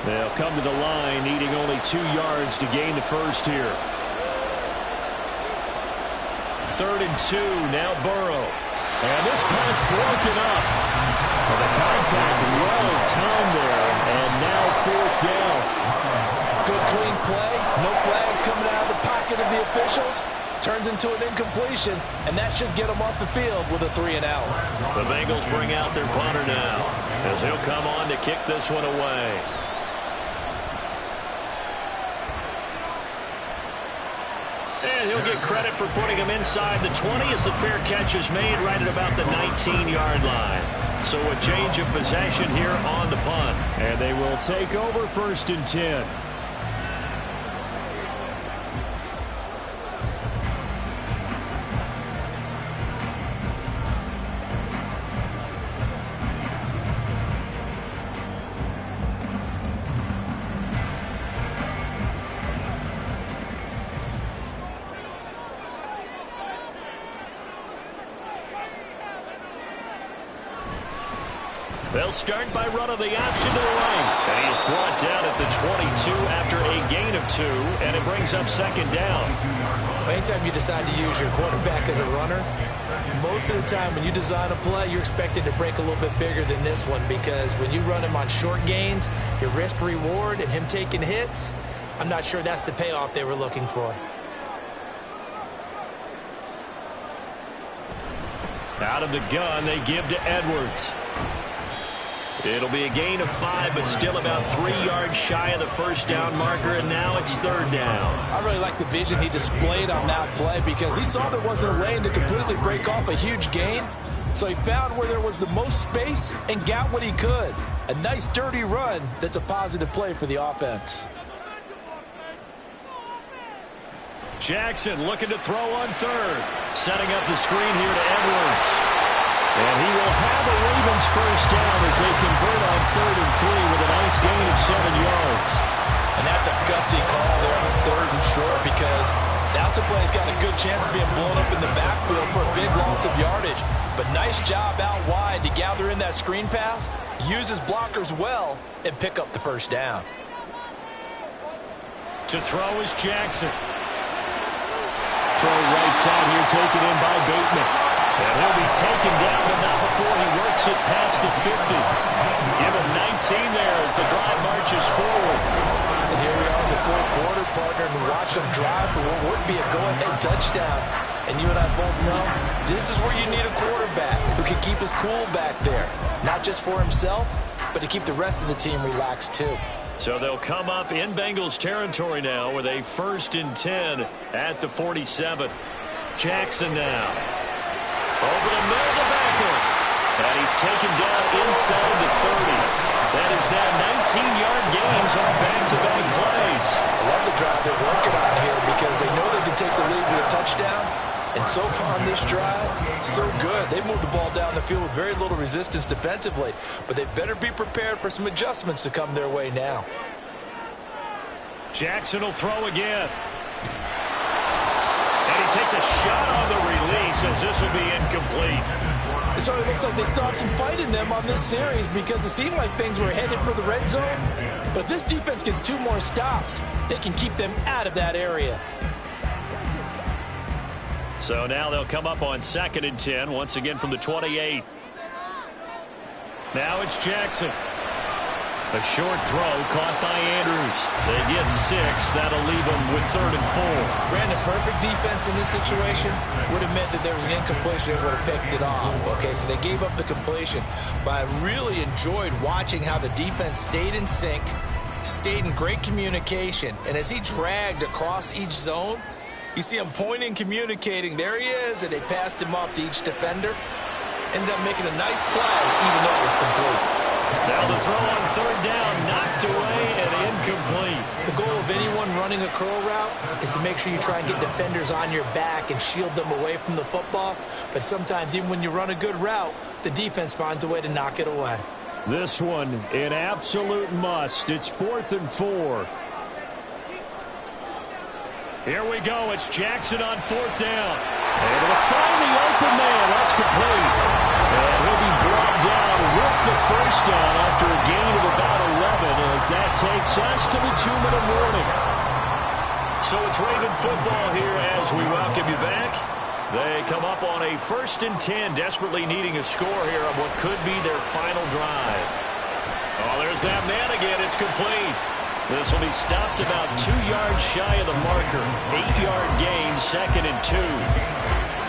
They'll come to the line needing only 2 yards to gain the first here. 3rd and 2, now Burrow. And this pass broken up. Well, the contact well timed there, and now 4th down. Good clean play. No flags coming out of the pocket of the officials. Turns into an incompletion, and that should get them off the field with a 3 and out. The Bengals bring out their punter now as he'll come on to kick this one away. And he'll get credit for putting him inside the 20 as the fair catch is made right at about the 19-yard line. So a change of possession here on the punt. And they will take over 1st and 10. They'll start by running the option to the right. And he's brought down at the 22 after a gain of 2, and it brings up 2nd down. Anytime you decide to use your quarterback as a runner, most of the time when you design a play, you're expected to break a little bit bigger than this one because when you run him on short gains, your risk-reward and him taking hits, I'm not sure that's the payoff they were looking for. Out of the gun, they give to Edwards. It'll be a gain of 5, but still about 3 yards shy of the first down marker, and now it's 3rd down. I really like the vision he displayed on that play because he saw there wasn't a lane to completely break off a huge gain. So he found where there was the most space and got what he could. A nice dirty run that's a positive play for the offense. Jackson looking to throw on 3rd. Setting up the screen here to Edwards. And he will have a Ravens first down as they convert on 3rd and 3 with a nice gain of 7 yards. And that's a gutsy call there on 3rd and short because that's a play that's got a good chance of being blown up in the backfield for a big loss of yardage. But nice job out wide to gather in that screen pass, use his blockers well, and pick up the first down. To throw is Jackson. Throw right side here taken in by Bateman. And he'll be taken down, but not before he works it past the 50. Give him 19 there as the drive marches forward. And here we are in the 4th quarter, partner, and watch them drive for what would be a go-ahead touchdown. And you and I both know this is where you need a quarterback who can keep his cool back there. Not just for himself, but to keep the rest of the team relaxed too. So they'll come up in Bengals territory now with a 1st and 10 at the 47. Jackson now. Over the middle of the backer. And he's taken down inside the 30. That is now 19-yard gains on back-to-back plays. I love the drive they're working on here because they know they can take the lead with a touchdown. And so far on this drive, so good. They moved the ball down the field with very little resistance defensively. But they better be prepared for some adjustments to come their way now. Jackson will throw again. And he takes a shot on the release as this will be incomplete. It sort of looks like they still have some fight in them on this series because it seemed like things were headed for the red zone. But if this defense gets 2 more stops, they can keep them out of that area. So now they'll come up on 2nd and 10, once again from the 28. Now it's Jackson. A short throw caught by Andrews. They get 6. That'll leave them with 3rd and 4. Brandon, perfect defense in this situation would have meant that there was an incompletion that would have picked it off. Okay, so they gave up the completion. But I really enjoyed watching how the defense stayed in sync, stayed in great communication, and as he dragged across each zone, you see him pointing, communicating. There he is, and they passed him off to each defender. Ended up making a nice play, even though it was complete. Now the throw on 3rd down, knocked away and incomplete. The goal of anyone running a curl route is to make sure you try and get defenders on your back and shield them away from the football. But sometimes even when you run a good route, the defense finds a way to knock it away. This one, an absolute must. It's 4th and 4. Here we go. It's Jackson on 4th down. Able to find the open man. That's complete. And he'll be brought down with the first down after a gain of about 11 as that takes us to the 2-minute warning. So it's Raven football here as we welcome you back. They come up on a 1st and 10, desperately needing a score here on what could be their final drive. Oh, there's that man again. It's complete. This will be stopped about 2 yards shy of the marker. 8-yard gain, 2nd and 2.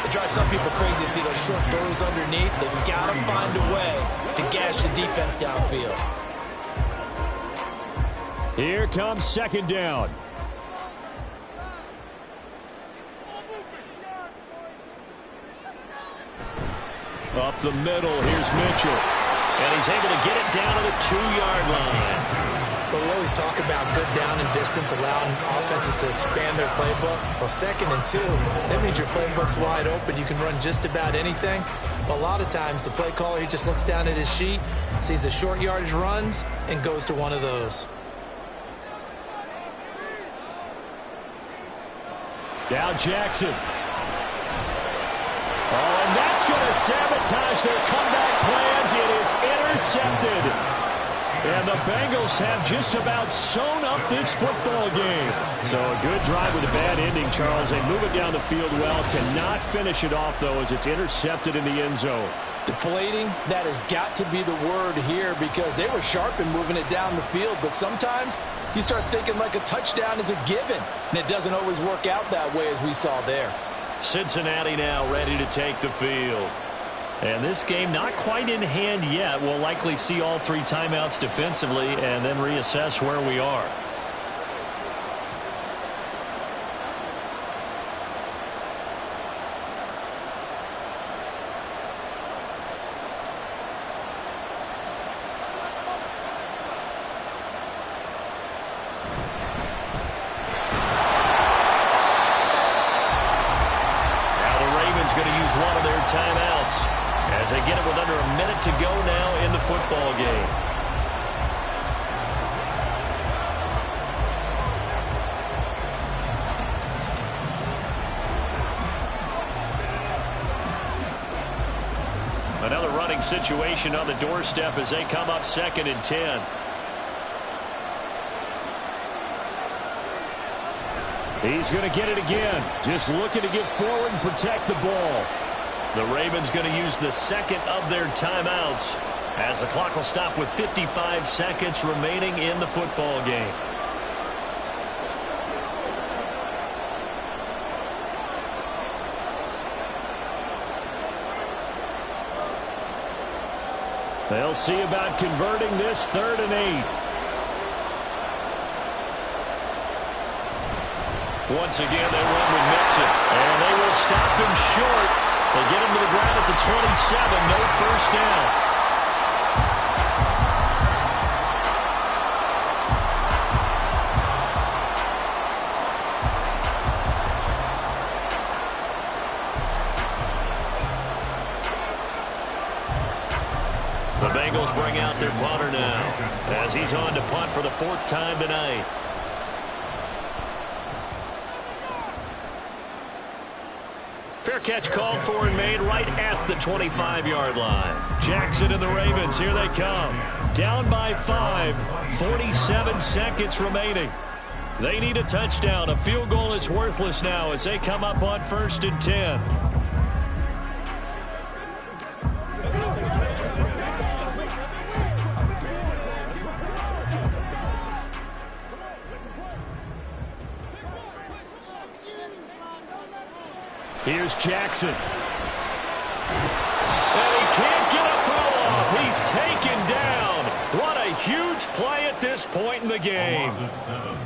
It drives some people crazy to see those short throws underneath. They've got to find a way to gash the defense downfield. Here comes 2nd down. Up the middle, here's Mitchell. And he's able to get it down to the 2-yard line. But we always talk about good down and distance, allowing offenses to expand their playbook. Well, 2nd and 2, that means your playbook's wide open. You can run just about anything. But a lot of times, the play caller, he just looks down at his sheet, sees the short yardage runs, and goes to one of those. Now Jackson. Oh, and that's going to sabotage their comeback plans. It is intercepted. And the Bengals have just about sewn up this football game. So a good drive with a bad ending, Charles. They move it down the field well. Cannot finish it off, though, as it's intercepted in the end zone. Deflating, that has got to be the word here because they were sharp in moving it down the field. But sometimes you start thinking like a touchdown is a given. And it doesn't always work out that way as we saw there. Cincinnati now ready to take the field. And this game not quite in hand yet. We'll likely see all 3 timeouts defensively and then reassess where we are. Going to use one of their timeouts as they get it with under a minute to go now in the football game. Another running situation on the doorstep as they come up 2nd and 10. He's going to get it again. Just looking to get forward and protect the ball. The Ravens going to use the 2nd of their timeouts as the clock will stop with 55 seconds remaining in the football game. They'll see about converting this 3rd and 8. Once again, they run with Mixon, and they will stop him short. They get him to the ground at the 27, no first down. The Bengals bring out their punter now as he's on to punt for the 4th time tonight. Fair catch called for and made right at the 25-yard line. Jackson and the Ravens, here they come. Down by 5, 47 seconds remaining. They need a touchdown. A field goal is worthless now as they come up on 1st and 10. Here's Jackson. And he can't get a throw off. He's taken down. What a huge play at this point in the game.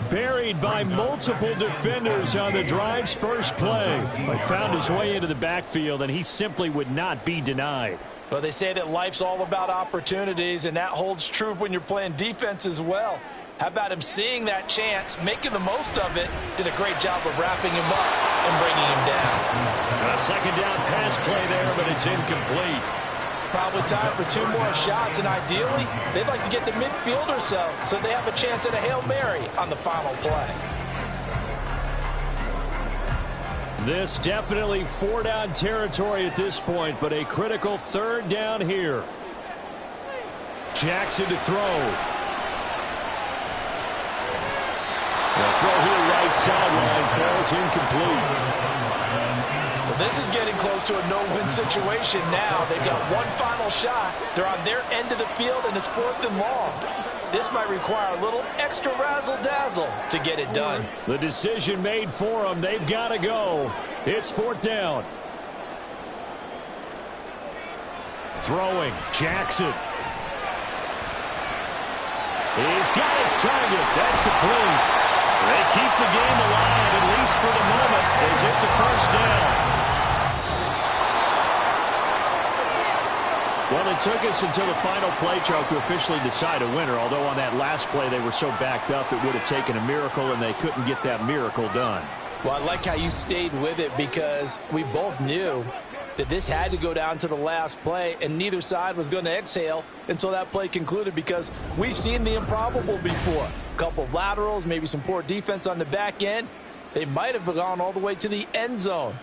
Buried by multiple defenders on the drive's first play. But found his way into the backfield, and he simply would not be denied. Well, they say that life's all about opportunities, and that holds true when you're playing defense as well. How about him seeing that chance, making the most of it, did a great job of wrapping him up and bringing him down. A 2nd down pass play there, but it's incomplete. Probably time for 2 more shots, and ideally, they'd like to get to midfield or so they have a chance at a Hail Mary on the final play. This definitely 4-down territory at this point, but a critical 3rd down here. Jackson to throw. The throw here right sideline falls incomplete. Well, this is getting close to a no-win situation now. They've got one final shot. They're on their end of the field, and it's 4th and long. This might require a little extra razzle-dazzle to get it done. The decision made for them. They've got to go. It's 4th down. Throwing. Jackson. He's got his target. That's complete. They keep the game alive, at least for the moment, as it's a 1st down. Well, it took us until the final play, Charles, to officially decide a winner, although on that last play they were so backed up it would have taken a miracle, and they couldn't get that miracle done. Well, I like how you stayed with it because we both knew that this had to go down to the last play, and neither side was going to exhale until that play concluded because we've seen the improbable before. A couple of laterals, maybe some poor defense on the back end. They might have gone all the way to the end zone.